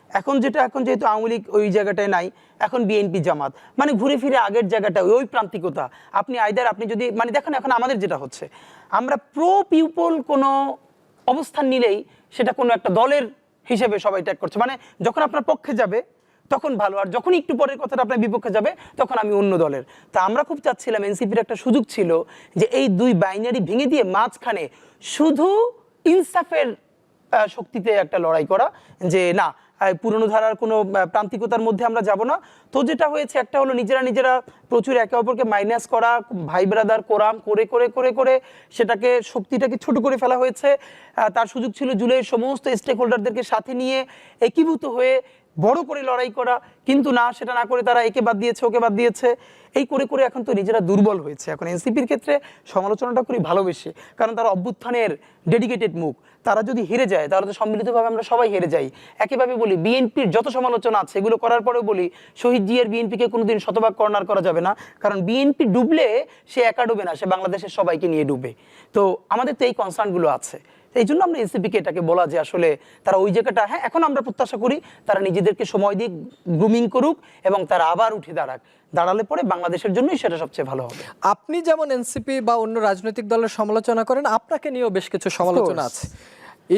এখন যেহেতু আওয়ামী লীগ ওই জায়গাটায় নাই, এখন বিএনপি জামাত, মানে ঘুরে ফিরে আগের জায়গাটা ওই প্রান্তিকতা। আপনি যদি মানে দেখেন, এখন আমাদের যেটা হচ্ছে, আমরা প্রো পিপল কোনো অবস্থান নিলেই সেটা কোনো একটা দলের হিসেবে সবাই ট্যাগ করছে। মানে যখন আপনার পক্ষে যাবে তখন ভালো, আর যখন একটু পরের কথাটা আপনার বিপক্ষে যাবে তখন আমি অন্য দলের। তা আমরা খুব চাচ্ছিলাম, এনসিপির একটা সুযোগ ছিল যে এই দুই বাইনারি ভেঙে দিয়ে মাঝখানে শুধু ইনসাফের শক্তিতে একটা লড়াই করা, যে না পুরনো ধারার কোনো প্রান্তিকতার মধ্যে আমরা যাব না। তো যেটা হয়েছে, একটা হলো নিজেরা প্রচুর একে অপরকে মাইনাস করা, ভাই ব্রাদার কোরাম করে করে করে করে সেটাকে শক্তিটাকে ছোট করে ফেলা হয়েছে। তার সুযোগ ছিল জুলাইয়ের সমস্ত স্টেক হোল্ডারদেরকে সাথে নিয়ে একীভূত হয়ে বড় করে লড়াই করা, কিন্তু না, সেটা না করে তারা একে বাদ দিয়েছে, ওকে বাদ দিয়েছে, এই করে করে এখন তো নিজেরা দুর্বল হয়েছে। এখন এনসিপির ক্ষেত্রে সমালোচনাটা করি ভালোবেসে, কারণ তারা অভ্যুত্থানের ডেডিকেটেড মুখ। তারা যদি হেরে যায় তাহলে তো সম্মিলিতভাবে আমরা সবাই হেরে যাই। একইভাবে বলি, বিএনপির যত সমালোচনা আছে এগুলো করার পরেও বলি, শহীদ জিয়ার বিএনপিকে কোনোদিন শতভাগ কর্নার করা যাবে না, কারণ বিএনপি ডুবলে সে একা ডুবে না, সে বাংলাদেশের সবাইকে নিয়ে ডুবে। তো আমাদের তো এই কনসার্নগুলো আছে। এই জন্য আমরা এনসিপিকে এটাকে বলা যে আসলে তারা ওই জায়গাটা, হ্যাঁ এখন আমরা প্রত্যাশা করি তারা নিজেদেরকে সময় দিয়ে গ্রুমিং করুক এবং তারা আবার উঠে দাঁড়ালে পরে বাংলাদেশের জন্যই সেটা সবচেয়ে ভালো হবে। আপনি যেমন এনসিপি বা অন্য রাজনৈতিক দলের সমালোচনা করেন, আপনাকে নিয়েও বেশ কিছু সমালোচনা আছে।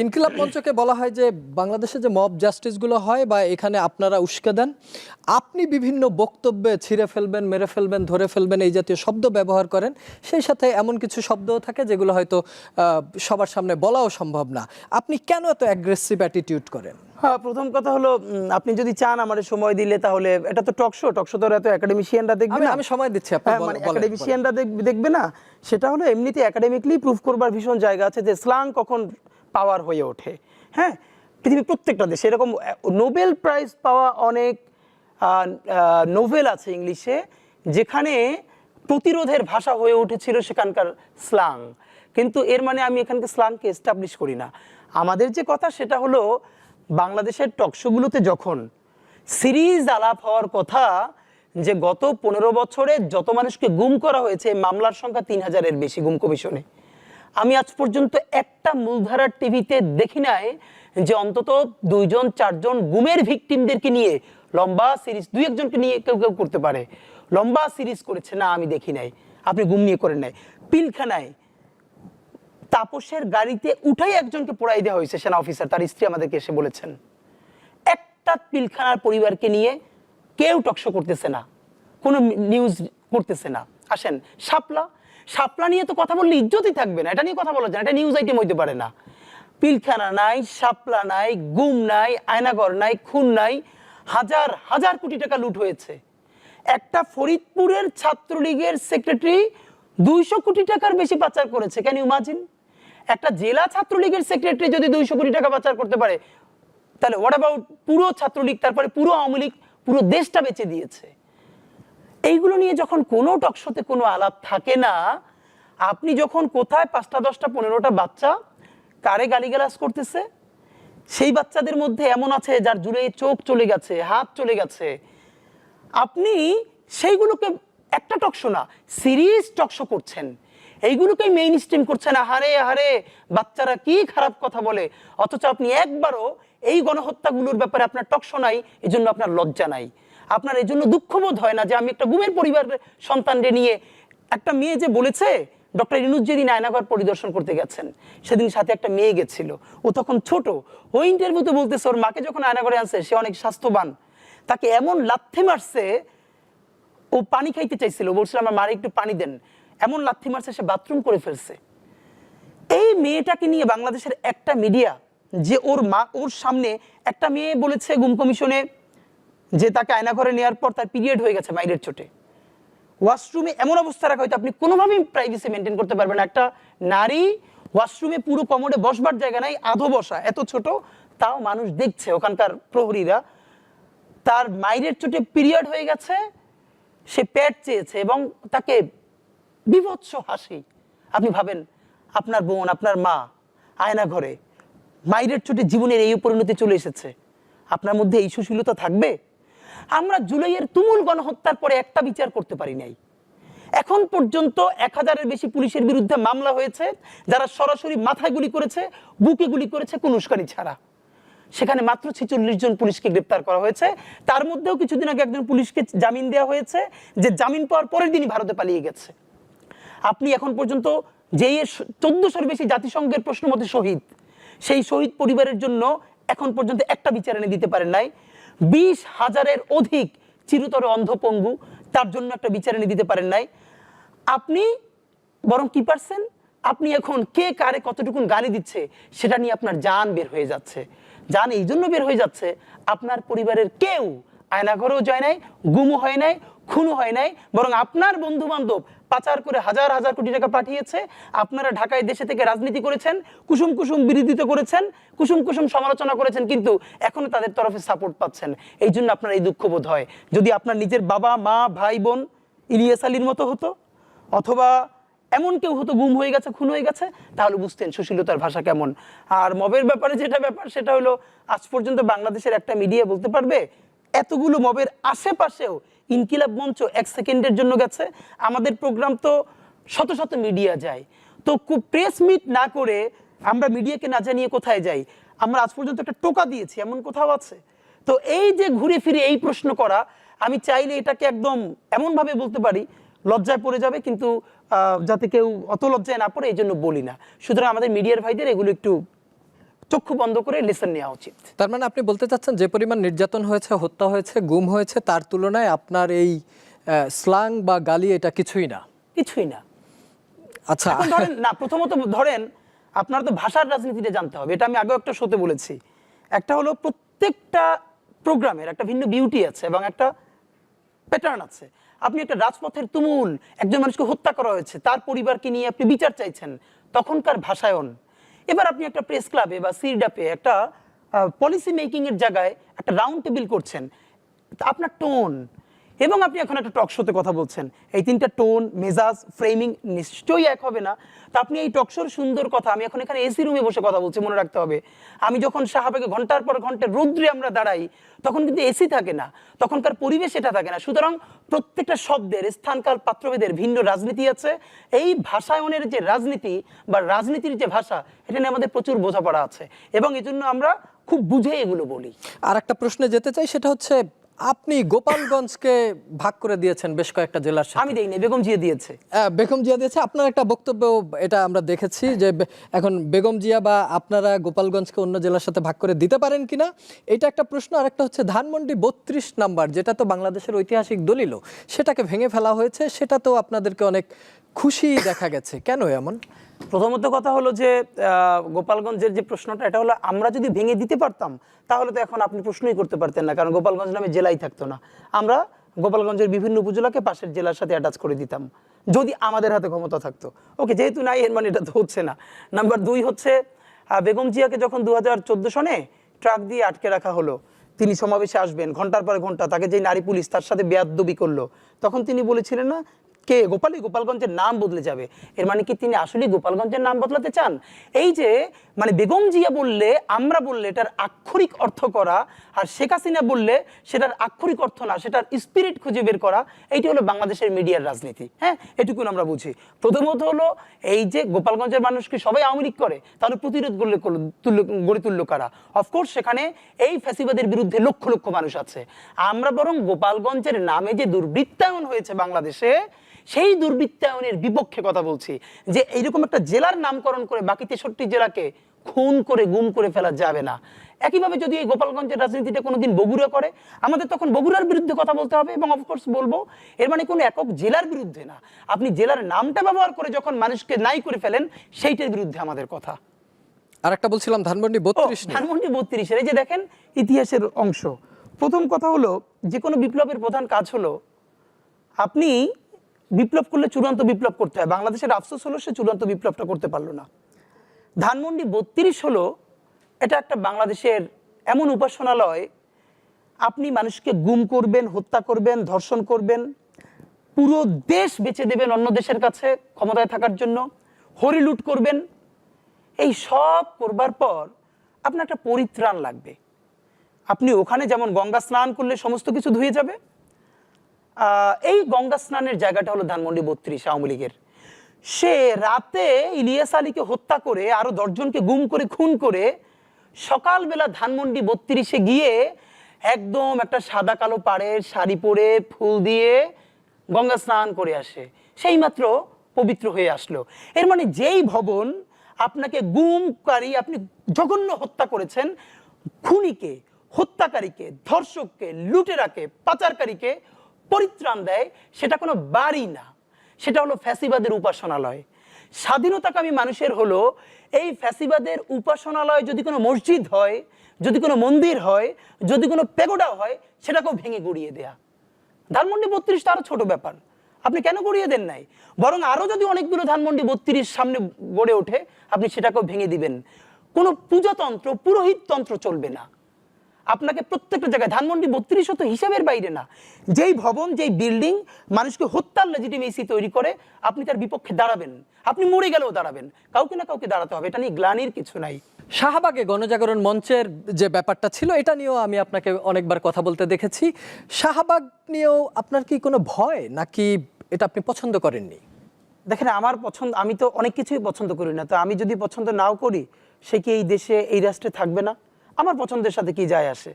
ইনকিলাব মঞ্চকে বলা হয় যে বাংলাদেশে যে মব জাস্টিসগুলো হয় বা এখানে আপনারা উস্কে দেন, আপনি বিভিন্ন বক্তব্যে ছিঁড়ে ফেলবেন, মেরে ফেলবেন, ধরে ফেলবেন, এই জাতীয় শব্দ ব্যবহার করেন। সেই সাথে এমন কিছু শব্দও থাকে যেগুলো হয়তো সবার সামনে বলাও সম্ভব না। আপনি কেন এত অ্যাগ্রেসিভ অ্যাটিটিউড করেন? হ্যাঁ, প্রথম কথা হলো, আপনি যদি চান আমার সময় দিলে, তাহলে এটা তো টকশো তো এত একাডেমিশিয়ানরা দেখবে না। আমি সময় দিচ্ছি, আপনি মানে একাডেমিশিয়ানরা দেখবে না, সেটা হলো এমনিতে একাডেমিকলি প্রুফ করবার ভীষণ জায়গা আছে যে স্ল্যাং কখন পাওয়ার হয়ে ওঠে। হ্যাঁ, পৃথিবীর প্রত্যেকটা দেশে এরকম নোবেল প্রাইজ পাওয়া অনেক নোভেল আছে ইংলিশে, যেখানে প্রতিরোধের ভাষা হয়ে উঠেছিল সেখানকার স্ল্যাং। কিন্তু এর মানে আমি এখানকে স্ল্যাংকে এস্টাবলিশ করি না। আমাদের যে কথা সেটা হলো, বাংলাদেশের টকশোগুলোতে যখন সিরিজ আলাপ হওয়ার কথা যে গত 15 বছরে যত মানুষকে গুম করা হয়েছে, মামলার সংখ্যা 3000-এর বেশি গুম কমিশনে। আমি আজ পর্যন্ত একটা মূলধারার টিভিতে দেখি নাই যে অন্তত 2-4জন গুমের ভিকটিমদেরকে নিয়ে লম্বা সিরিজ, 2-1জনকে নিয়ে কেউ করতে পারে, লম্বা সিরিজ করেছে না, আমি দেখি নাই। আপনি গুম নিয়ে করেন নাই। পিলখানায় তাপসের গাড়িতে উঠাই একজনকে পোড়াই দেওয়া হয়েছে, সেনা অফিসার, তার স্ত্রী আমাদেরকে এসে বলেছেন। একটা পিলখানার পরিবারকে নিয়ে কেউ টকশো করতেছে না, কোনো নিউজ করতেছে না। আসেন শাপলা নিয়ে তো কথা বললে ইজ্জতই থাকবে না, এটা নিয়ে কথা বলা যায় না, এটা নিউজ আইটেম হইতে পারে না। পিলখানা নাই, শাপলা নাই, গুম নাই, আয়নাগর নাই, খুন নাই, হাজার হাজার কোটি টাকা লুট হয়েছে। একটা ফরিদপুরের ছাত্রলীগের সেক্রেটারি 200 কোটি টাকার বেশি পাচার করেছে। Can you imagine? একটা জেলা ছাত্রলীগের সেক্রেটারি যদি 200 কোটি টাকা পাচার করতে পারে, তাহলে হোয়াট অ্যাবাউট পুরো ছাত্রলীগ, তারপরে পুরো আওয়ামী লীগ, পুরো দেশটা বেচে দিয়েছে। এইগুলো নিয়ে যখন কোনো টকশোতে কোনো আলাপ থাকে না, আপনি যখন কোথায় 5টা 10টা 15টা বাচ্চা কারে গালিগালাজ করতেছে, সেই বাচ্চাদের মধ্যে এমন আছে যার জুড়ে চোখ চলে গেছে, হাত চলে গেছে, আপনি সেইগুলোকে একটা টকশো না, সিরিজ টকশো করছেন, এইগুলোকেই মেইন স্ট্রিম করছেন। আহারে বাচ্চারা কি খারাপ কথা বলে, অথচ আপনি একবারও এই গণহত্যাগুলোর ব্যাপারে আপনার টকশো নাই, এই জন্য আপনার লজ্জা নাই, আপনার এই জন্য দুঃখবোধ হয় না যে আমি একটা গুমের পরিবারের সন্তানকে নিয়ে। একটা মেয়ে যে বলেছে, ডক্টর ইউনূস যেদিন আয়নাঘর পরিদর্শন করতে গেছেন, সেদিন সাথে একটা মেয়ে গেছিল, ও তখন ছোট, ওই ইন্টারভিউতে বলতেছে ওর মাকে যখন আয়নাঘরে আনছে সে অনেক স্বাস্থ্যবান, তাকে এমন লাথি মারছে ও পানি খাইতে চাইছিল, বলছিল আমার মারে একটু পানি দেন, এমন লাথি মারছে সে বাথরুম করে ফেলছে। এই মেয়েটাকে নিয়ে বাংলাদেশের একটা মিডিয়া, যে ওর সামনে একটা মেয়ে বলেছে গুম কমিশনে যে তাকে আয়নাঘরে নেওয়ার পর তার পিরিয়ড হয়ে গেছে মাইরের চোটে, ওয়াশরুমে এমন অবস্থা রাখা হয়তো আপনি কোনোভাবেই প্রাইভেসি মেনটেন করতে পারবেন না। একটা নারী ওয়াশরুমে পুরো কমোডে বসবার জায়গা নাই, আধো বসা, এত ছোট, তাও মানুষ দেখছে ওখানকার প্রহরীরা। তার মাইরের চোটে পিরিয়ড হয়ে গেছে, সে প্যাড চেয়েছে এবং তাকে বিভৎস হাসি। আপনি ভাবেন আপনার বোন, আপনার মা আয়না ঘরে, মাইরের চোটে জীবনের এই পরিণতি চলে এসেছে, আপনার মধ্যে এই সুশীলতা থাকবে? আমরা জুলাইয়ের তুমুল গণহত্যার পরে একটা বিচার করতে পারি নাই। এখন পর্যন্ত 1000-এর বেশি পুলিশের বিরুদ্ধে মামলা হয়েছে, যারা সরাসরি মাথায় গুলি করেছে, বুকে গুলি করেছে, কোনো উস্কানি ছাড়া। সেখানে মাত্র 46 জন পুলিশকে গ্রেপ্তার করা হয়েছে। তার মধ্যেও কিছুদিন আগে একজন পুলিশকে জামিন দেওয়া হয়েছে, যে জামিন পাওয়ার পরের দিনই ভারতে পালিয়ে গেছে। আপনি এখন পর্যন্ত যেই 1400-এর বেশি জাতিসংঘের প্রশ্ন মতে শহীদ, সেই শহীদ পরিবারের জন্য এখন পর্যন্ত একটা বিচার এনে দিতে পারেন নাই। 20,000-এর অধিক চিরতরে অন্ধপঙ্গু, তার জন্য একটা বিচার এনে দিতে পারেন নাই। আপনি বরং কি পারছেন, আপনি এখন কে কারে কতটুকুন গালি দিচ্ছে সেটা নিয়ে আপনার জান বের হয়ে যাচ্ছে। জান এই জন্য বের হয়ে যাচ্ছে, আপনার পরিবারের কেউ আয়নাঘরেও যায় নাই, গুমও হয় নাই, খুনও হয় নাই, বরং আপনার বন্ধু বান্ধব পাচার করে হাজার হাজার কোটি টাকা পাঠিয়েছে। আপনারা ঢাকায় দেশে থেকে রাজনীতি করেছেন, কুসুম কুসুম বিরোধিতা করেছেন, কুসুম কুসুম সমালোচনা করেছেন, কিন্তু এখনো তাদের তরফে সাপোর্ট পাচ্ছেন। এই জন্য আপনার এই দুঃখ বোধ হয়। যদি আপনার নিজের বাবা মা ভাই বোন ইলিয়াস আলীর মতো হতো, অথবা এমন কেউ হতো গুম হয়ে গেছে, খুন হয়ে গেছে, তাহলে বুঝতেন সুশীলতার ভাষা কেমন। আর মবের ব্যাপারে যেটা ব্যাপার, সেটা হলো আজ পর্যন্ত বাংলাদেশের একটা মিডিয়া বলতে পারবে এতগুলো মবের আশেপাশেও ইনকিলাব মঞ্চ 1 সেকেন্ডের জন্য গেছে? আমাদের প্রোগ্রাম তো শত শত মিডিয়া যায়, তো প্রেস মিট না করে আমরা মিডিয়াকে না জানিয়ে কোথায় যাই? আমরা আজ পর্যন্ত একটা টোকা দিয়েছি, এমন কোথাও আছে? তো এই যে ঘুরে ফিরে এই প্রশ্ন করা, আমি চাইলে এটাকে একদম এমনভাবে বলতে পারি, লজ্জায় পড়ে যাবে, কিন্তু যাতে কেউ অত লজ্জায় না পড়ে এই জন্য বলি না। সুতরাং আমাদের মিডিয়ার ভাইদের এগুলো একটু চক্ষু বন্ধ করে লেসন নেওয়া উচিত। তার মানে আপনি বলতে চাচ্ছেন যে পরিমাণ নির্যাতন হয়েছে, হত্যা হয়েছে, গুম হয়েছে, তার তুলনায় আপনার এই স্ল্যাং বা গালি এটা কিছুই না? কিছুই না। আচ্ছা, এখন ধরেন না, প্রথমত ধরেন আপনার তো ভাষার রাজনীতিটা জানতে হবে। এটা আমি আগেও একটা শোতে বলেছি। একটা হলো প্রত্যেকটা প্রোগ্রামের একটা ভিন্ন বিউটি আছে এবং একটা প্যাটার্ন আছে। আপনি একটা রাজপথের তুমুল একজন মানুষকে হত্যা করা হয়েছে, তার পরিবারকে নিয়ে আপনি বিচার চাইছেন, তখনকার ভাষায়ন। এবার আপনি একটা প্রেস ক্লাবে বা সিরডাপে একটা পলিসি মেকিং এর জায়গায় একটা রাউন্ড টেবিল করছেন, আপনার টোন, এবং আপনি এখন একটা টক শোতে কথা বলছেন, এই তিনটা টোন, মেজাজ, ফ্রেমিং নিশ্চয়ই এক হবে না। তো আপনি এই টক শোর সুন্দর কথা, আমি এখন এখানে এসি রুমে বসে কথা বলছি, মনে রাখতে হবে। আমি যখন শাহবাগে ঘন্টার পর ঘন্টা রৌদ্রে আমরা দাঁড়াই, তখন কিন্তু এসি থাকে না, তখনকার পরিবেশ এটা থাকে না। সুতরাং প্রত্যেকটা শব্দের স্থানকাল পাত্রভেদের ভিন্ন রাজনীতি আছে। এই ভাষায়নের যে রাজনীতি বা রাজনীতির যে ভাষা, এটা নিয়ে আমাদের প্রচুর বোঝাপড়া আছে এবং এই জন্য আমরা খুব বুঝে এগুলো বলি। আর একটা প্রশ্নে যেতে চাই, সেটা হচ্ছে আপনি গোপালগঞ্জকে ভাগ করে দিয়েছেন বেশ কয়েকটা জেলার সাথে। আমি দেইনি, বেগম জিয়া দিয়েছে। বেগম জিয়া দিয়েছে। আপনার একটা বক্তব্য এটা আমরা দেখেছি যে এখন বেগম জিয়া বা আপনারা গোপালগঞ্জকে অন্য জেলার সাথে ভাগ করে দিতে পারেন কিনা, এটা একটা প্রশ্ন। আর একটা হচ্ছে ধানমন্ডি 32 নাম্বার, যেটা তো বাংলাদেশের ঐতিহাসিক দলিল, সেটাকে ভেঙে ফেলা হয়েছে, সেটা তো আপনাদেরকে অনেক খুশি দেখা গেছে, কেন এমন? প্রথমত কথা হলো যে গোপালগঞ্জের যে প্রশ্নটা, এটা হলো আমরা যদি ভেঙে দিতে পারতাম তাহলে তো এখন আপনি প্রশ্নই করতে পারতেন না, কারণ গোপালগঞ্জ নামে জেলাই থাকতো না। আমরা গোপালগঞ্জের বিভিন্ন উপজেলাকে পাশের জেলার সাথে অ্যাটাচ করে দিতাম যদি আমাদের হাতে ক্ষমতা থাকতো। ওকে, যেহেতু নাই, এর মানে এটা তো হচ্ছে না। নাম্বার 2 হচ্ছে বেগম জিয়াকে যখন 2014 সনে ট্রাক দিয়ে আটকে রাখা হলো, তিনি সমাবেশে আসবেন, ঘন্টার পর ঘন্টা তাকে যে নারী পুলিশ তার সাথে বেয়াদবি করলো, তখন তিনি বলেছিলেন না কে গোপালগঞ্জের নাম বদলে যাবে। এর মানে কি তিনি আসলে গোপালগঞ্জের নাম বদলাতে চান? এই যে মানে বেগম জিয়া বললে, আমরা বললে এটার আক্ষরিক অর্থ করা, আর শেখ হাসিনা বললে সেটার আক্ষরিক অর্থ না, সেটার স্পিরিট খুঁজে বের করা, এইটি হলো বাংলাদেশের মিডিয়ার রাজনীতি। হ্যাঁ, এটুকুন আমরা বুঝি। প্রথমত হলো এই যে গোপালগঞ্জের মানুষকে সবাই আওয়ামী লীগ করে, তাহলে প্রতিরোধ গড়ে তুললো কারা? অফকোর্স সেখানে এই ফ্যাসিবাদের বিরুদ্ধে লক্ষ লক্ষ মানুষ আছে। আমরা বরং গোপালগঞ্জের নামে যে দুর্বৃত্তায়ন হয়েছে বাংলাদেশে, সেই দুর্বৃত্তায়নের বিপক্ষে কথা বলছি, যে এইরকম একটা জেলার নামকরণ করে বাকি 63 জেলাকে খুন করে গুম করে ফেলা যাবে না। একইভাবে যদি এই গোপালগঞ্জের রাজনীতিটা কোনোদিন বগুড়া করে, আমাদের তখন বগুড়ার বিরুদ্ধে কথা বলতে হবে এবং অফকোর্স বলবো। এর মানে কোনো একক জেলার বিরুদ্ধে না, আপনি জেলার নামটা ব্যবহার করে যখন মানুষকে নাই করে ফেলেন সেইটার বিরুদ্ধে আমাদের কথা। আর একটা বলছিলাম ধানমন্ডি 32 নিয়ে। ধানমন্ডি 32 এই যে দেখেন ইতিহাসের অংশ। প্রথম কথা হলো যে কোনো বিপ্লবের প্রধান কাজ হলো আপনি বিপ্লব করলে চূড়ান্ত বিপ্লব করতে হয়। বাংলাদেশের আফসোস হলো সে চূড়ান্ত বিপ্লবটা করতে পারলো না। ধানমন্ডি 32 হলো এটা একটা বাংলাদেশের এমন উপাসনালয়, আপনি মানুষকে গুম করবেন, হত্যা করবেন, ধর্ষণ করবেন, পুরো দেশ বেচে দেবেন অন্য দেশের কাছে ক্ষমতায় থাকার জন্য, হরিলুট করবেন। এই সব করবার পর আপনার একটা পরিত্রাণ লাগবে। আপনি ওখানে যেমন গঙ্গা স্নান করলে সমস্ত কিছু ধুয়ে যাবে, এই গঙ্গা স্নানের জায়গাটা হলো ধানমন্ডি 32 আওয়ামী লীগের। সে রাতে ইলিয়াস আলীকে হত্যা করে আরো 10 জনকে গুম করে খুন করে সকালবেলা ধানমন্ডি 32 গিয়ে একদম একটা সাদা কালো পাড়ের শাড়ি পরে ফুল দিয়ে গঙ্গা স্নান করে আসে, সেই মাত্র পবিত্র হয়ে আসলো। এর মানে যেই ভবন আপনাকে গুমকারী, আপনি জঘন্য হত্যা করেছেন, খুনিকে, হত্যাকারীকে, ধর্ষককে, লুটেরাকে, পাচারকারীকে পরিত্রাণ দেয়, সেটা কোনো বাড়ি না, সেটা হলো ফ্যাসিবাদের উপাসনালয়। স্বাধীনতাকামী মানুষের হলো এই ফ্যাসিবাদের উপাসনালয় যদি কোনো মসজিদ হয়, যদি কোনো মন্দির হয়, যদি কোনো পেগোডা হয়, সেটাকেও ভেঙে গুড়িয়ে দেয়া। ধানমন্ডি 32 তো আরো ছোট ব্যাপার, আপনি কেন গড়িয়ে দেন নাই? বরং আরো যদি অনেকগুলো ধানমন্ডি 32 সামনে গড়ে ওঠে, আপনি সেটাকেও ভেঙে দিবেন। কোনো পূজাতন্ত্র, পুরোহিততন্ত্র চলবে না। আপনাকে প্রত্যেকটা জায়গায়, ধানমন্ডি 32 তো হিসাবের বাইরে না। যেই ভবন, যেই বিল্ডিং মানুষকে হত্যার লেজিটিমেসি তৈরি করে, আপনি তার বিপক্ষে দাঁড়াবেন, আপনি মরে গেলেও দাঁড়াবেন, কাউকে না কাউকে দাঁড়াতে হবে, এটা নিয়ে গ্লানির কিছু নাই। শাহবাগে গণজাগরণ মঞ্চের যে ব্যাপারটা ছিল, এটা নিয়েও আমি আপনাকে অনেকবার কথা বলতে দেখেছি। শাহবাগ নিয়েও আপনার কি কোনো ভয়, নাকি এটা আপনি পছন্দ করেননি? দেখেন, আমার পছন্দ, আমি তো অনেক কিছুই পছন্দ করি না, তো আমি যদি পছন্দ নাও করি, সে কি এই দেশে, এই রাষ্ট্রে থাকবে না? আমার পছন্দের সাথে কি যায় আসে?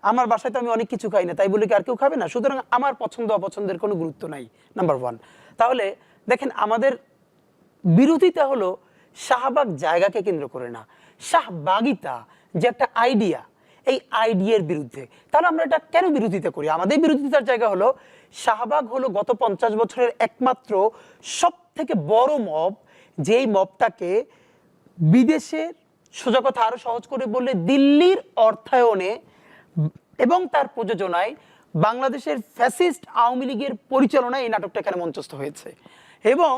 আমার বাসায় তো আমি অনেক কিছু খাই না, তাই বলে কি আর কেউ খাবে না? সুতরাং আমার পছন্দ অপছন্দের কোনো গুরুত্ব নাই, নাম্বার 1। তাহলে দেখেন, আমাদের বিরোধিতা হলো শাহবাগ জায়গাকে কেন্দ্র করে না, শাহবাগিতা যে একটা আইডিয়া, এই আইডিয়ার বিরুদ্ধে। তাহলে আমরা এটা কেন বিরোধিতা করি? আমাদের বিরোধিতার জায়গা হলো শাহবাগ হলো গত 50 বছরের একমাত্র সব থেকে বড় মব, যেই মবটাকে বিদেশের, সোজা কথা আরো সহজ করে বললে দিল্লির অর্থায়নে এবং তার প্রযোজনায় বাংলাদেশের ফ্যাসিস্ট আওয়ামী লীগের পরিচালনায় এই নাটকটা এখানে মঞ্চস্থ হয়েছে। এবং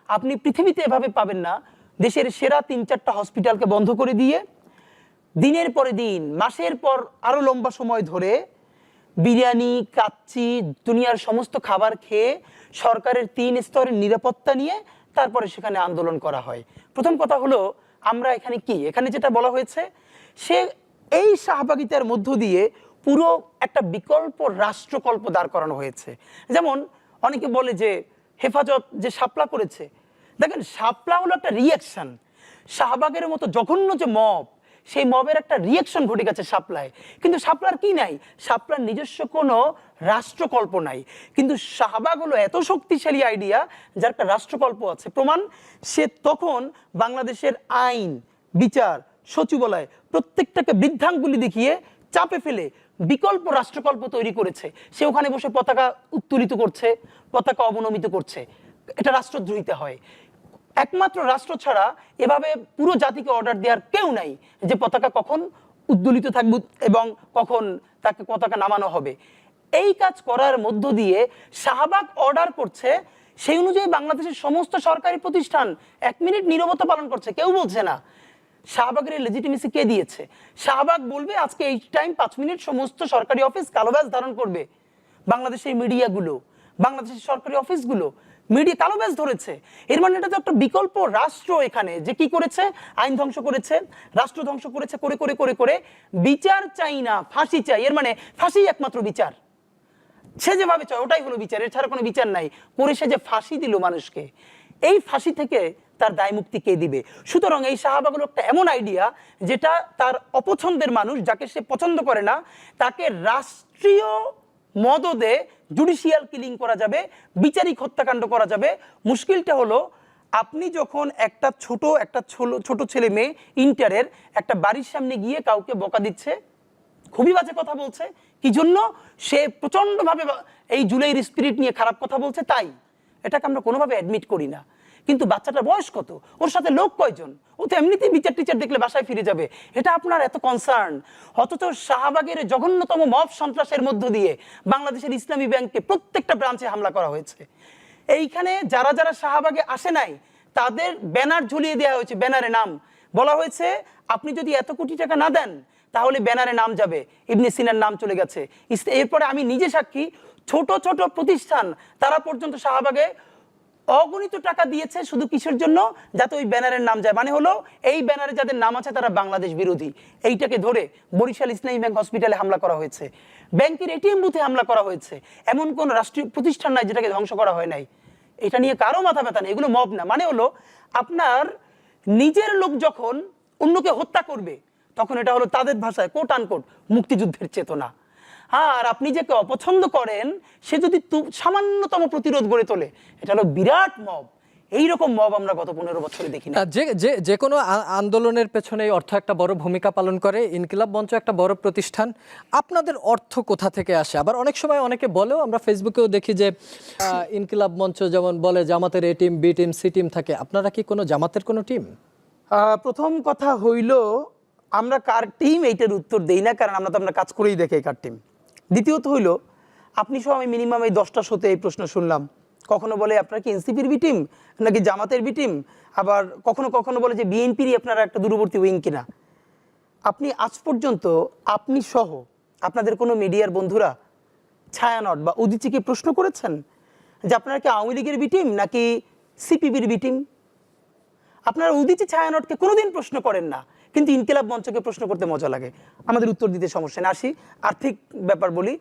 আপনি পৃথিবীতে এভাবে পাবেন না, দেশের সেরা 3-4টা হসপিটালকে বন্ধ করে দিয়ে দিনের পরে দিন, মাসের পর আরো লম্বা সময় ধরে বিরিয়ানি, কাচ্চি, দুনিয়ার সমস্ত খাবার খেয়ে সরকারের 3 স্তরের নিরাপত্তা নিয়ে তারপরে সেখানে আন্দোলন করা হয়। প্রথম কথা হলো, আমরা এখানে কি, এখানে যেটা বলা হয়েছে, সে এই শাহবাগিতার মধ্য দিয়ে পুরো একটা বিকল্প রাষ্ট্রকল্প দাঁড় করানো হয়েছে। যেমন অনেকে বলে যে হেফাজত যে শাপলা করেছে, দেখেন শাপলা হলো একটা রিয়াকশন। শাহবাগের মতো জঘন্য যে মব, সেই মবের একটা রিয়াকশন ঘটে গেছে শাপলায়। কিন্তু শাপলার কি নাই? শাপলার নিজস্ব কোনো রাষ্ট্রকল্প নাই। কিন্তু শাহবাগ হলো এত শক্তিশালী আইডিয়া যার একটা রাষ্ট্রকল্প আছে। প্রমাণ, সে তখন বাংলাদেশের আইন, বিচার, সচিবালয় প্রত্যেকটাকে বৃদ্ধাঙ্গুলি দেখিয়ে চাপে ফেলে বিকল্প রাষ্ট্রকল্প তৈরি করেছে। সে ওখানে বসে পতাকা উত্তোলিত করছে, পতাকা অবনমিত করছে। এটা রাষ্ট্রদ্রোহিতা হয়। একমাত্র রাষ্ট্র ছাড়া এভাবে পুরো জাতিকে অর্ডার দেওয়ার কেউ নাই যে পতাকা কখন উদ্দোলিত থাকবে এবং কখন তাকে পতাকা নামানো হবে। এই কাজ করার মধ্য দিয়ে শাহবাগ অর্ডার করছে, সেই অনুযায়ী বাংলাদেশের সমস্ত সরকারি প্রতিষ্ঠান 1 মিনিট নীরবতা পালন করছে, কেউ বলছে না। শাহবাগের লেজিটিমেসি কে দিয়েছে? শাহবাগ বলবে আজকে এই টাইম 5 মিনিট সমস্ত সরকারি অফিস কালো ব্যাজ ধারণ করবে। বাংলাদেশের মিডিয়াগুলো, বাংলাদেশের সরকারি অফিসগুলো মিডিয়া কালো ব্যাজ ধরেছে। এর মানে এটা তো একটা বিকল্প রাষ্ট্র এখানে, যে কি করেছে, আইন ধ্বংস করেছে, রাষ্ট্র ধ্বংস করেছে, করে করে করে করে বিচার চাই না, ফাঁসি চাই। এর মানে ফাঁসি একমাত্র বিচার, সে যেভাবে চায় ওটাই হলো বিচার, এর ছাড়া কোনো বিচার নাই। করে সে যে ফাঁসি দিল মানুষকে, এই ফাঁসি থেকে তার দায় মুক্তি কে দিবে? সুতরাং এই শাহবাগ হলো একটা এমন আইডিয়া যেটা তার অপছন্দের মানুষ, যাকে সে পছন্দ করে না, তাকে রাষ্ট্রীয় মদদে জুডিশিয়াল কিলিং করা যাবে, বিচারিক হত্যাকাণ্ড করা যাবে। মুশকিলটা হলো আপনি যখন একটা ছোট ছেলে মেয়ে ইন্টারের একটা বাড়ির সামনে গিয়ে কাউকে বকা দিচ্ছে, খুবই বাজে কথা বলছে, কি জন্য? সে প্রচন্ডভাবে এই জুলাইয়ের স্পিরিট নিয়ে খারাপ কথা বলছে, তাই এটাকে আমরা কোনোভাবে অ্যাডমিট করি না। কিন্তু বাচ্চাটার বয়স কত, ওর সাথে লোক কয়জন, ও তো এমনিতেই বিচার টিচার দেখলে বাসায় ফিরে যাবে, এটা আপনার এত কনসার্ন। অথচ শাহবাগের জঘন্যতম মব সন্ত্রাসের মধ্য দিয়ে বাংলাদেশের ইসলামী ব্যাংকে প্রত্যেকটা ব্রাঞ্চে হামলা করা হয়েছে। এইখানে যারা যারা শাহবাগে আসে নাই তাদের ব্যানার ঝুলিয়ে দেওয়া হয়েছে, ব্যানারে নাম বলা হয়েছে আপনি যদি এত কোটি টাকা না দেন তাহলে ব্যানারে নাম যাবে, ইবনে সিনার নাম চলে গেছে। এরপরে আমি নিজে সাক্ষী, ছোট ছোট প্রতিষ্ঠান তারা পর্যন্ত শাহবাগে অগণিত টাকা দিয়েছে শুধু কিসের জন্য? যাতে ওই ব্যানারের নাম যায়। মানে হলো এই ব্যানারে যাদের নাম আছে তারা বাংলাদেশ বিরোধী। এইটাকে ধরে বরিশাল ইসলামী ব্যাংক হসপিটালে হামলা করা হয়েছে, ব্যাংকের এটিএম বুথে হামলা করা হয়েছে। এমন কোন রাষ্ট্রীয় প্রতিষ্ঠান নাই যেটাকে ধ্বংস করা হয় নাই। এটা নিয়ে কারো মাথা ব্যথা নেই, এগুলো মব না। মানে হলো আপনার নিজের লোক যখন অন্যকে হত্যা করবে তখন এটা হলো তাদের ভাষায় কোট আনকোট মুক্তিযুদ্ধের চেতনা। আর আপনি যাকে অপছন্দ করেন সে যদি সামান্যতম প্রতিরোধ গড়ে তোলে, এটা হলো বিরাট মব। এইরকম মব আমরা গত 15 বছরে দেখি না। যে কোনো আন্দোলনের পেছনে অর্থ একটা বড় ভূমিকা পালন করে। ইনকিলাব মঞ্চ একটা বড় প্রতিষ্ঠান, আপনাদের অর্থ কোথা থেকে আসে? আবার অনেক সময় অনেকে বলেও, আমরা ফেসবুকেও দেখি যে ইনকিলাব মঞ্চ যেমন বলে জামাতের A team, B team, C team থাকে। আপনারা কি কোনো জামাতের কোনো টিম? প্রথম কথা হইল আমরা কার টিম এইটার উত্তর দেই না, কারণ আমরা তো আমরা কাজ করেই দেখি কার টিম। দ্বিতীয়ত হইল আপনি সব আমি মিনিমাম এই 10টা শোতে এই প্রশ্ন শুনলাম, কখনো বলে আপনারা কি এনসিপির বি টিম নাকি জামাতের বি টিম, আবার কখনো কখনো বলে যে বিএনপিরই আপনারা একটা দূরবর্তী উইং কিনা। আপনি আজ পর্যন্ত আপনি সহ আপনাদের কোনো মিডিয়ার বন্ধুরা ছায়ানট বা উদিচিকে প্রশ্ন করেছেন যে আপনারা কি আওয়ামী লীগের বি টিম নাকি সিপিবির বি টিম? আপনারা উদিচি ছায়ানটকে কোনোদিন প্রশ্ন করেন না, কিন্তু ইনকিলাব মঞ্চকে প্রশ্ন করতে মজা লাগে। আমাদের উত্তর দিতে সমস্যা নেই। আসি আর্থিক ব্যাপার বলি,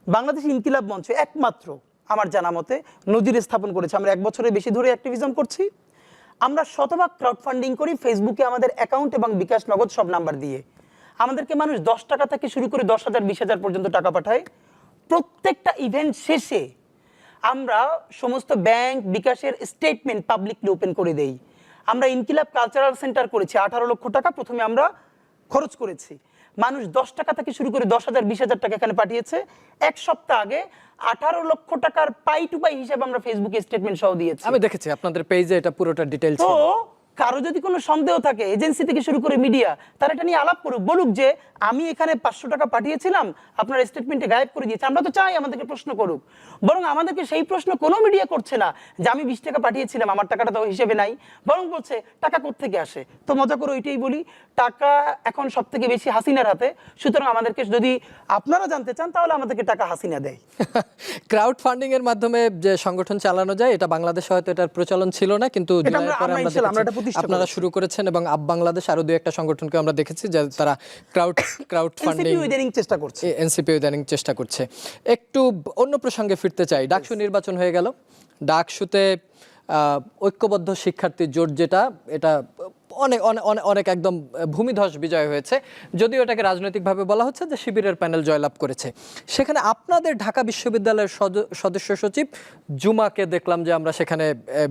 বাংলাদেশ ইনকিলাব মঞ্চ একমাত্র আমার জানা মতে নজির স্থাপন করেছে। আমরা 1 বছরের বেশি ধরে অ্যাক্টিভিজম করছি। আমরা শতভাগ ক্রাউড ফান্ডিং করি, ফেসবুকে আমাদের অ্যাকাউন্ট এবং বিকাশ নগদ সব নাম্বার দিয়ে। আমাদেরকে মানুষ 10 টাকা থেকে শুরু করে 10,000 20,000 পর্যন্ত টাকা পাঠায়। প্রত্যেকটা ইভেন্ট শেষে আমরা সমস্ত ব্যাংক বিকাশের স্টেটমেন্ট পাবলিকলি ওপেন করে দেই। আমরা ইনকিলাব কালচারাল সেন্টার করেছি, 18 লক্ষ টাকা প্রথমে আমরা খরচ করেছি। মানুষ 10 টাকা থেকে শুরু করে 10,000 20,000 টাকা এখানে পাঠিয়েছে। 1 সপ্তাহ আগে 18 লক্ষ টাকার পাই টু পাই হিসাবে আমরা ফেসবুকে স্টেটমেন্ট সহ দিয়েছি। আমি দেখেছি আপনাদের পেজে এটা পুরোটা ডিটেইলস। তো কারো যদি কোনো সন্দেহ থাকে, এজেন্সি থেকে শুরু করে মিডিয়া, তারা এটা নিয়ে আলাপ করুক, বলুক যে আমি এখানে 500 টাকা পাঠিয়েছিলাম, আপনার স্টেটমেন্টে গায়েব করে দিয়েছে। আমরা তো চাই আমাদেরকে প্রশ্ন করুক, বরং আমাদেরকে সেই প্রশ্ন কোনো মিডিয়া করছে না যে আমি 20 টাকা পাঠিয়েছিলাম, আমার টাকাটা তো হিসেবে নাই, বরং বলছে টাকা কোত্থেকে আসে। তো মজা করে ওইটাই বলি, টাকা এখন সব থেকে বেশি হাসিনার হাতে। সুতরাং আমাদেরকে যদি আপনারা জানতে চান তাহলে আমাদেরকে টাকা হাসিনা দেয়। ক্রাউড ফান্ডিং এর মাধ্যমে যে সংগঠন চালানো যায়, এটা বাংলাদেশে হয়তো এটার প্রচলন ছিল না, কিন্তু জুলাইয়ের পরে আমরা দেখেছি আপনারা শুরু করেছেন, এবং আপ বাংলাদেশ আরো 2-1টা সংগঠনকে আমরা দেখেছি যে তারা ক্রাউড ফান্ডিং চেষ্টা করছে, এনসিপি ইদানিং চেষ্টা করছে। একটু অন্য প্রসঙ্গে ফিরতে চাই। ডাকসু নির্বাচন হয়ে গেল। ডাকসুতে ঐক্যবদ্ধ শিক্ষার্থী জোট যেটা, এটা অনেক অনেক অনেক একদম ভূমিধস বিজয় হয়েছে। যদিও এটাকে রাজনৈতিকভাবে বলা হচ্ছে যে শিবিরের প্যানেল জয়লাভ করেছে। সেখানে আপনাদের ঢাকা বিশ্ববিদ্যালয়ের সদস্য সচিব জুমাকে দেখলাম যে আমরা সেখানে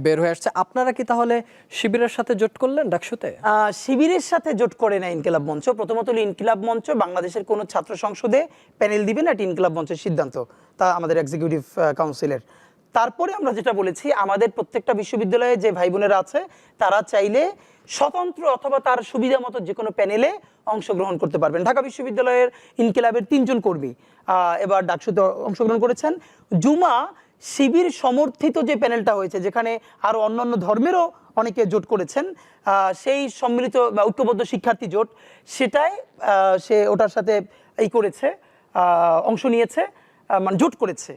বের হয়ে আসছে। আপনারা কি তাহলে শিবিরের সাথে জোট করলেন ডাকসুতে? শিবিরের সাথে জোট করে না ইনকিলাব মঞ্চ। প্রথমত ইনকিলাব মঞ্চ বাংলাদেশের কোনো ছাত্র সংসদে প্যানেল দিবে না, এটি ইনকিলাব মঞ্চের সিদ্ধান্ত, তা আমাদের এক্সিকিউটিভ কাউন্সিলের। তারপরে আমরা যেটা বলেছি, আমাদের প্রত্যেকটা বিশ্ববিদ্যালয়ে যে ভাই বোনেরা আছে তারা চাইলে স্বতন্ত্র অথবা তার সুবিধা মতো যে কোনো প্যানেলে অংশগ্রহণ করতে পারবেন। ঢাকা বিশ্ববিদ্যালয়ের ইনকিলাবের 3 জন কর্মী এবার ডাকসুতে অংশগ্রহণ করেছেন। জুমা শিবির সমর্থিত যে প্যানেলটা হয়েছে, যেখানে আরও অন্যান্য ধর্মেরও অনেকে জোট করেছেন, সেই সম্মিলিত বা ঐক্যবদ্ধ শিক্ষার্থী জোট, সেটাই সে ওটার সাথে করেছে, অংশ নিয়েছে, মানে জোট করেছে।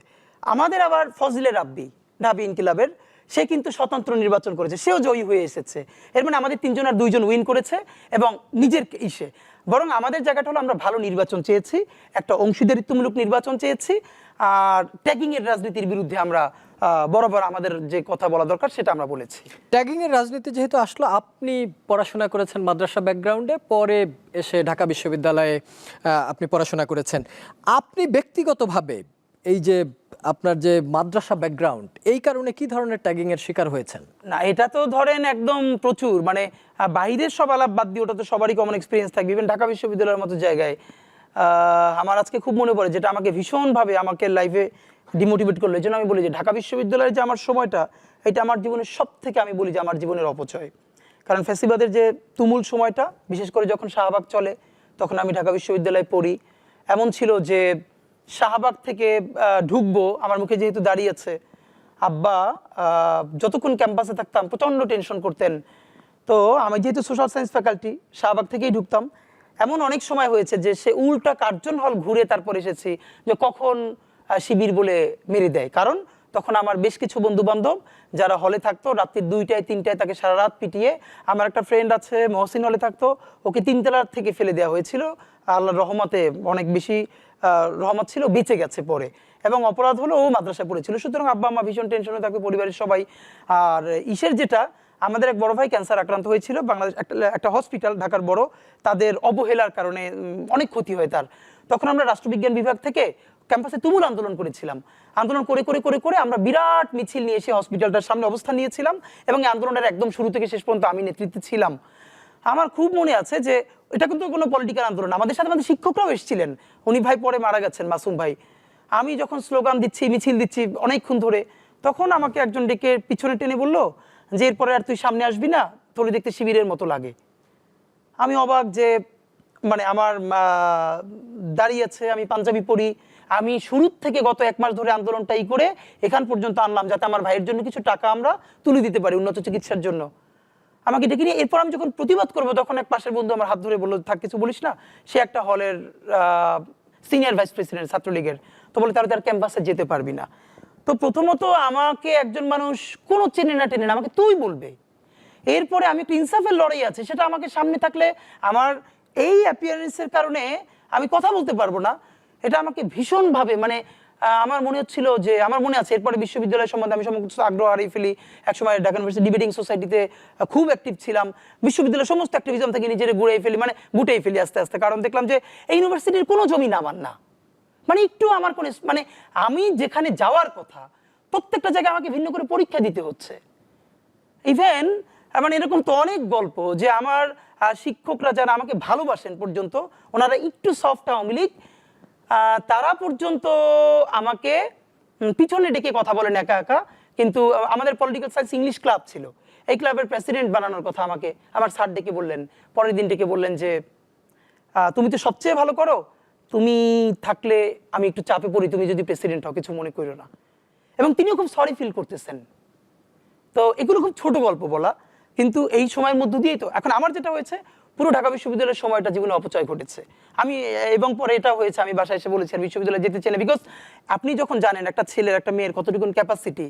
আমাদের আবার ফজলে রাব্বি ঢাবি ইনকিলাবের, সে কিন্তু স্বতন্ত্র নির্বাচন করেছে, সেও জয়ী হয়ে এসেছে। এর মানে আমাদের 3 জনের 2 জন উইন করেছে এবং নিজের ইসে। বরং আমাদের জায়গাটা হলো আমরা ভালো নির্বাচন চেয়েছি, একটা অংশীদারিত্বমূলক নির্বাচন চেয়েছি, আর ট্যাগিং এর রাজনীতির বিরুদ্ধে আমরা বরাবর আমাদের যে কথা বলা দরকার সেটা আমরা বলেছি। ট্যাগিং এর রাজনীতি যেহেতু আসলো, আপনি পড়াশোনা করেছেন মাদ্রাসা ব্যাকগ্রাউন্ডে, পরে এসে ঢাকা বিশ্ববিদ্যালয়ে আপনি পড়াশোনা করেছেন। আপনি ব্যক্তিগতভাবে এই যে আপনার যে মাদ্রাসা ব্যাকগ্রাউন্ড, এই কারণে কি ধরনের ট্যাগিং এর শিকার হয়েছেন? না, এটা তো ধরেন একদম প্রচুর, মানে বাইরের সব আলাপ বাদ দিয়ে ওটা তো সবারই কমন এক্সপিরিয়েন্স থাকবে। ইভেন ঢাকা বিশ্ববিদ্যালয়ের মতো জায়গায় আমার আজকে খুব মনে পড়ে, যেটা আমাকে ভীষণভাবে আমাকে লাইফে ডিমোটিভেট করলো। এই জন্য আমি বলি যে ঢাকা বিশ্ববিদ্যালয়ের যে আমার সময়টা, এটা আমার জীবনের সব থেকে, আমি বলি যে আমার জীবনের অপচয়। কারণ ফ্যাসিবাদের যে তুমুল সময়টা, বিশেষ করে যখন শাহবাগ চলে, তখন আমি ঢাকা বিশ্ববিদ্যালয়ে পড়ি। এমন ছিল যে শাহবাগ থেকে ঢুকবো, আমার মুখে যেহেতু দাঁড়িয়ে আছে, আব্বা যতক্ষণ ক্যাম্পাসে থাকতাম প্রচণ্ড টেনশন করতেন। তো আমি যেহেতু সোশ্যাল সায়েন্স ফ্যাকাল্টি, শাহবাগ থেকেই ঢুকতাম। এমন অনেক সময় হয়েছে যে সে উল্টা কার্জন হল ঘুরে তারপর এসেছি যে কখন শিবির বলে মেরে দেয়। কারণ তখন আমার বেশ কিছু বন্ধু বান্ধব যারা হলে থাকতো, রাত্রি 2টায় 3টায় তাকে সারা রাত পিটিয়ে, আমার একটা ফ্রেন্ড আছে মহসিন, হলে থাকতো, ওকে 3তলার থেকে ফেলে দেওয়া হয়েছিল। আল্লাহর রহমতে অনেক বেশি রহমত ছিল, বেঁচে গেছে পরে। এবং অপরাধ হলো ও মাদ্রাসায় পড়েছিল। সুতরাং আব্বা আম্মা ভীষণ টেনশনে থাকবে, পরিবারের সবাই। আর ইসের যেটা, আমাদের এক বড় ভাই ক্যান্সার আক্রান্ত হয়েছিল, বাংলাদেশ একটা হসপিটাল ঢাকার বড়, তাদের অবহেলার কারণে অনেক ক্ষতি হয় তার। তখন আমরা রাষ্ট্রবিজ্ঞান বিভাগ থেকে ক্যাম্পাসে তুমুল আন্দোলন করেছিলাম। আন্দোলন করে করে করে করে আমরা বিরাট মিছিল নিয়ে এসে হসপিটালটার সামনে অবস্থান নিয়েছিলাম, এবং এই আন্দোলনের একদম শুরু থেকে শেষ পর্যন্ত আমি নেতৃত্বে ছিলাম। আমার খুব মনে আছে যে এটা কিন্তু কোনো পলিটিক্যাল আন্দোলন, আমাদের সাথে আমাদের শিক্ষকরাও এসেছিলেন। উনি ভাই পরে মারা গেছেন, মাসুম ভাই। আমি যখন স্লোগান দিচ্ছি, মিছিল দিচ্ছি অনেকক্ষণ ধরে, তখন আমাকে একজন ডেকে পিছনে টেনে বললো যে এরপরে আর তুই সামনে আসবি না, তোর দেখতে শিবিরের মতো লাগে। আমি অবাক যে, মানে আমার দাঁড়িয়ে আছে, আমি পাঞ্জাবি পরি, আমি শুরুর থেকে গত 1 মাস ধরে আন্দোলনটা করে এখান পর্যন্ত আনলাম যাতে আমার ভাইয়ের জন্য কিছু টাকা আমরা তুলে দিতে পারি উন্নত চিকিৎসার জন্য। আমাকে ডেকে নিয়ে এরপর আমি যখন প্রতিবাদ করবো, তখন এক পাশের বন্ধু আমার হাত ধরে বললো, থাক কিছু বলিস না। সে একটা হলের সিনিয়র ভাইস প্রেসিডেন্ট ছাত্রলীগের, তো বলে তার ক্যাম্পাসে যেতে পারবি না। তো প্রথমত আমাকে একজন মানুষ কোনো চেনে না টেনে না আমাকে তুই বলবে, এরপরে আমি একটা ইনসাফের লড়াই আছে, সেটা আমাকে সামনে থাকলে আমার এই অ্যাপিয়ারেন্সের কারণে আমি কথা বলতে পারবো না। এটা আমাকে ভীষণভাবে, মানে আমার মনে হচ্ছিল যে, আমার মনে আছে এরপরে বিশ্ববিদ্যালয় সম্বন্ধে আমি সমস্ত আগ্রহ হারিয়ে ফেলি। একসময় ঢাকা ইউনিভার্সিটি ডিবেটিং সোসাইটিতে খুব অ্যাক্টিভ ছিলাম, বিশ্ববিদ্যালয়ের সমস্ত অ্যাক্টিভিজম থেকে নিজের গুটিয়ে ফেলি আস্তে আস্তে। কারণ দেখলাম যে এই ইউনিভার্সিটির কোনো জমি না আমার না, মানে একটু আমার কোনো, মানে আমি যেখানে যাওয়ার কথা প্রত্যেকটা জায়গায় আমাকে ভিন্ন করে পরীক্ষা দিতে হচ্ছে। ইভেন মানে এরকম তো অনেক গল্প যে আমার শিক্ষকরা যারা আমাকে ভালোবাসেন পর্যন্ত, ওনারা একটু সফট আওয়ামী লীগ, তারা পর্যন্ত আমাকে পিছনে ডেকে কথা বলেন একা একা। কিন্তু আমাদের পলিটিক্যাল সায়েন্স ইংলিশ ক্লাব ছিল, এই ক্লাবের প্রেসিডেন্ট বানানোর কথা আমাকে আমার স্যার ডেকে বললেন। পরের দিন ডেকে বললেন যে তুমি তো সবচেয়ে ভালো করো, তুমি থাকলে আমি একটু চাপে পড়ি, তুমি যদি প্রেসিডেন্ট হও কিছু মনে করো না। এবং তিনিও খুব সরি ফিল করতেছেন। তো এগুলো খুব ছোট গল্প বলা, কিন্তু এই সময়ের মধ্য দিয়েই তো এখন আমার যেটা হয়েছে, পুরো ঢাকা বিশ্ববিদ্যালয়ের সময়টা জীবনে অপচয় ঘটেছে আমি। এবং পরে এটা হয়েছে, আমি বাসায় এসে বলেছি আর বিশ্ববিদ্যালয়ে যেতে চাই না। বিকজ আপনি যখন জানেন একটা ছেলের একটা মেয়ের কতটুকু ক্যাপাসিটি,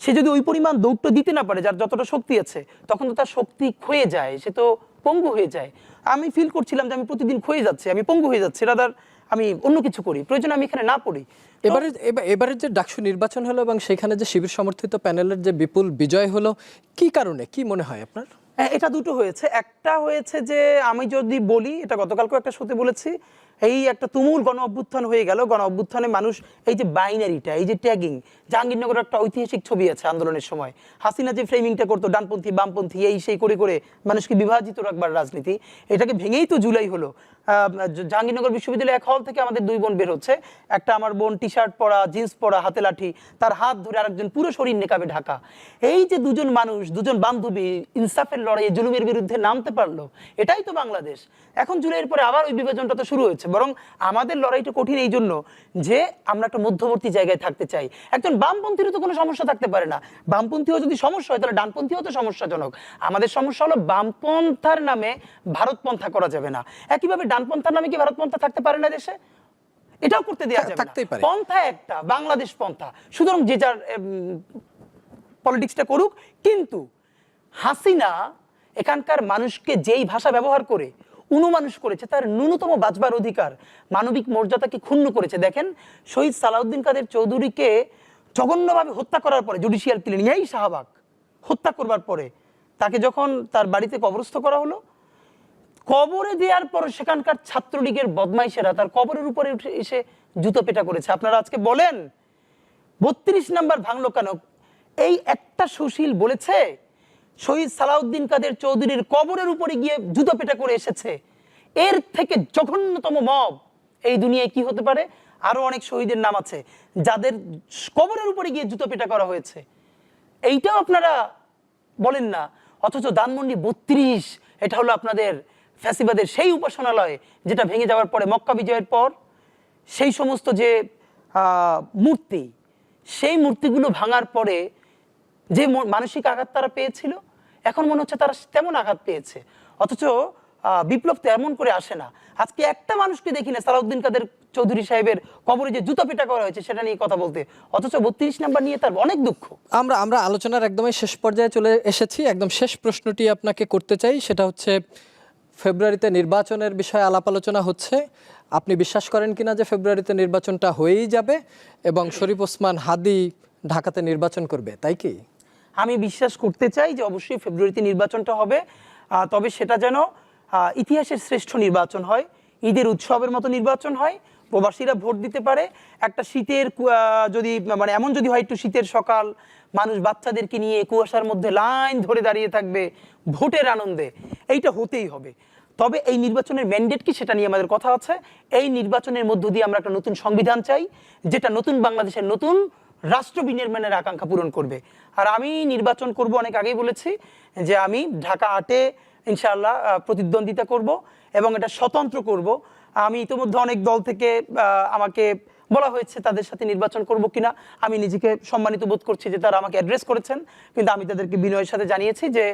সে যদি ওই পরিমাণ দৌড়টা দিতে না পারে, যার যতটা শক্তি আছে, তখন তো তার শক্তি ক্ষয়ে যায়, সে তো পঙ্গু হয়ে যায়। আমি ফিল করছিলাম যে আমি প্রতিদিন ক্ষয়ে যাচ্ছি, আমি পঙ্গু হয়ে যাচ্ছি, রাদার আমি অন্য কিছু করি, প্রয়োজন আমি এখানে না পড়ি। এবারে যে ডাকসু নির্বাচন হলো এবং সেখানে যে শিবির সমর্থিত প্যানেলের যে বিপুল বিজয় হলো, কি কারণে, কি মনে হয় আপনার? এটা দুটো হয়েছে। একটা হয়েছে যে, আমি যদি বলি, এটা গতকালকে একটা শোতে বলেছি, এই একটা তুমুল গণ অভ্যুত্থান হয়ে গেল। গণ অভ্যুত্থানে মানুষ এই যে বাইনারিটা, এই যে ট্যাগিং, জাহাঙ্গীরনগরের একটা ঐতিহাসিক ছবি আছে আন্দোলনের সময়, হাসিনা যে ফ্রেমিংটা করতো ডানপন্থী বামপন্থী এই সেই করে করে মানুষকে বিভাজিত রাখবার রাজনীতি, এটাকে ভেঙেই তো জুলাই হলো। জাহাঙ্গীরনগর বিশ্ববিদ্যালয় এক হল থেকে আমাদের 2 বোন বের হচ্ছে, একটা আমার বোন টি শার্ট পরা, জিন্স পরা, হাতে লাঠি, তার হাত ধরে আরেকজন পুরো শরীর নেকাবে ঢাকা। এই যে দুজন মানুষ, দুজন বান্ধবী ইনসাফের লড়াইয়ে জুলুমের বিরুদ্ধে নামতে পারলো, এটাই তো বাংলাদেশ। এখন জুলাইয়ের পরে আবার ওই বিভাজনটা তো শুরু হয়েছে। বরং আমাদের লড়াইটা কঠিন এই জন্য যে আমরা একটা মধ্যবর্তী জায়গায় থাকতে চাই। একজন বামপন্থীরও তো কোনো সমস্যা থাকতে পারে না, বামপন্থীও যদি সমস্যা হয় তাহলে ডানপন্থীও তো সমস্যাজনক। আমাদের সমস্যা হলো বামপন্থার নামে ভারতপন্থা করা যাবে না, একইভাবে ডানপন্থার নামে কি ভারতপন্থা থাকতে পারে না দেশে? এটাও করতে দেওয়া যাবে না। পন্থা একটা, বাংলাদেশ পন্থা, সুতরাং যে যার পলিটিক্সটা করুক। কিন্তু হাসিনা এখানকার মানুষকে যেই ভাষা ব্যবহার করে মানুষ করেছে, তার ন্যূনতম বাঁচবার অধিকার, মানবিক মর্যাদাকে ক্ষুণ্ণ করেছে। দেখেন, শহীদ সালাউদ্দিন কাদের চৌধুরীকে জঘন্যভাবে হত্যা করার পরে, জুডিশিয়াল কিলিং, এই শাহবাগ হত্যা করবার পরে তাকে যখন তার বাড়িতে কবরস্থ করা হলো, কবরে দেওয়ার পর সেখানকার ছাত্রলীগের বদমাইশেরা তার কবরের উপরে এসে জুতো পেটা করেছে। আপনারা আজকে বলেন 32 নাম্বার ভাঙলো কেন? এই একটা সুশীল বলেছে শহীদ সালাউদ্দিন কাদের চৌধুরীর কবরের উপরে গিয়ে জুতো পেটা করে এসেছে। এর থেকে জঘন্যতম মব এই দুনিয়ায় কি হতে পারে? আরো অনেক শহীদের নাম আছে যাদের কবরের উপরে গিয়ে জুতো পেটা করা হয়েছে, এইটাও আপনারা বলেন না। অথচ ধানমন্ডি 32 এটা হলো আপনাদের ফ্যাসিবাদের সেই উপাসনালয় যেটা ভেঙে যাওয়ার পরে মক্কা বিজয়ের পর সেই সমস্ত যে মূর্তি, সেই মূর্তিগুলো ভাঙার পরে যে মানসিক আঘাত তারা পেয়েছিল, এখন মনে হচ্ছে তারা তেমন আঘাত পেয়েছে। অথচ বিপ্লব তো এমন করে আসে না। আজকে একটা মানুষকে দেখি না সালাউদ্দিন কাদের চৌধুরী সাহেবের কবরে যে জুতা পেটা করা হয়েছে সেটা নিয়ে কথা বলতে, অথচ 32 নাম্বার নিয়ে তার অনেক দুঃখ। আমরা আলোচনার একদমই শেষ পর্যায়ে চলে এসেছি। একদম শেষ প্রশ্নটি আপনাকে করতে চাই, সেটা হচ্ছে ফেব্রুয়ারিতে নির্বাচনের বিষয়ে আলাপ আলোচনা হচ্ছে। আপনি বিশ্বাস করেন কিনা যে ফেব্রুয়ারিতে নির্বাচনটা হয়েই যাবে এবং শরীফ ওসমান হাদী ঢাকাতে নির্বাচন করবে, তাই কি? আমি বিশ্বাস করতে চাই যে অবশ্যই ফেব্রুয়ারিতে নির্বাচনটা হবে, তবে সেটা যেন ইতিহাসের শ্রেষ্ঠ নির্বাচন হয়, ঈদের উৎসবের মতো নির্বাচন হয়, প্রবাসীরা ভোট দিতে পারে। একটা শীতের যদি মানে এমন যদি হয় একটু শীতের সকাল, মানুষ বাচ্চাদেরকে নিয়ে কুয়াশার মধ্যে লাইন ধরে দাঁড়িয়ে থাকবে ভোটের আনন্দে, এইটা হতেই হবে। তবে এই নির্বাচনের ম্যান্ডেট কি সেটা নিয়ে আমাদের কথা আছে। এই নির্বাচনের মধ্য দিয়ে আমরা একটা নতুন সংবিধান চাই যেটা নতুন বাংলাদেশের নতুন রাষ্ট্র বিনির্মাণের আকাঙ্ক্ষা পূরণ করবে। আর আমি নির্বাচন করব, অনেক আগেই বলেছি যে আমি ঢাকা 8-এ ইনশাআল্লাহ প্রতিদ্বন্দ্বিতা করব এবং এটা স্বতন্ত্র করব। আমি ইতিমধ্যে অনেক দল থেকে আমাকে বলা হয়েছে তাদের সাথে নির্বাচন করব কিনা। আমি নিজেকে সম্মানিত বোধ করছি যে তারা আমাকে অ্যাড্রেস করেছেন, কিন্তু আমি তাদেরকে বিনয়ের সাথে জানিয়েছি যে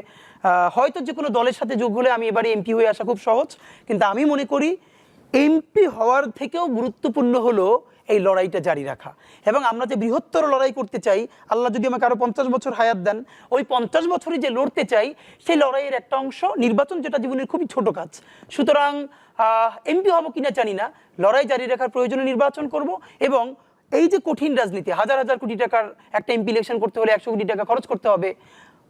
হয়তো যে কোনো দলের সাথে যোগ হলে আমি এবারে এমপি হয়ে আসা খুব সহজ, কিন্তু আমি মনে করি এমপি হওয়ার থেকেও গুরুত্বপূর্ণ হলো এই লড়াইটা জারি রাখা। এবং আমরা যে বৃহত্তর লড়াই করতে চাই, আল্লাহ যদি আমাকে আরো 50 বছর হায়াত দেন, ওই 50 বছরই যে লড়তে চাই সেই লড়াইয়ের একটা অংশ নির্বাচন, যেটা জীবনের খুবই ছোট কাজ। সুতরাং এমপি হব কিনা জানি না, লড়াই জারি রাখার প্রয়োজনে নির্বাচন করব। এবং এই যে কঠিন রাজনীতি, হাজার হাজার কোটি টাকার একটা এমপি ইলেকশন করতে হলে 100 কোটি টাকা খরচ করতে হবে,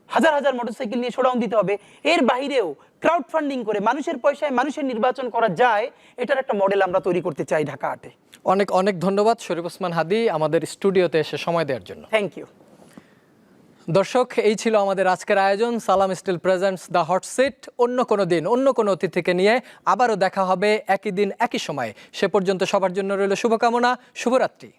হাজার হাজার মোটরসাইকেল নিয়ে শোডাউন দিতে হবে, এর বাইরেও ক্রাউড ফান্ডিং করে মানুষের পয়সায় মানুষের নির্বাচন করা যায়, এটার একটা মডেল আমরা তৈরি করতে চাই ঢাকা 8-এ। অনেক অনেক ধন্যবাদ শরীফ ওসমান হাদী আমাদের স্টুডিওতে এসে সময় দেওয়ার জন্য। Thank you. দর্শক, এই ছিল আমাদের আজকের আয়োজন। Salam steel presents the hot seat. অন্য কোনো দিন অন্য কোনো অতিথিকে নিয়ে আবারও দেখা হবে একই দিন একই সময়ে। সে পর্যন্ত সবার জন্য রইল শুভকামনা। শুভরাত্রি।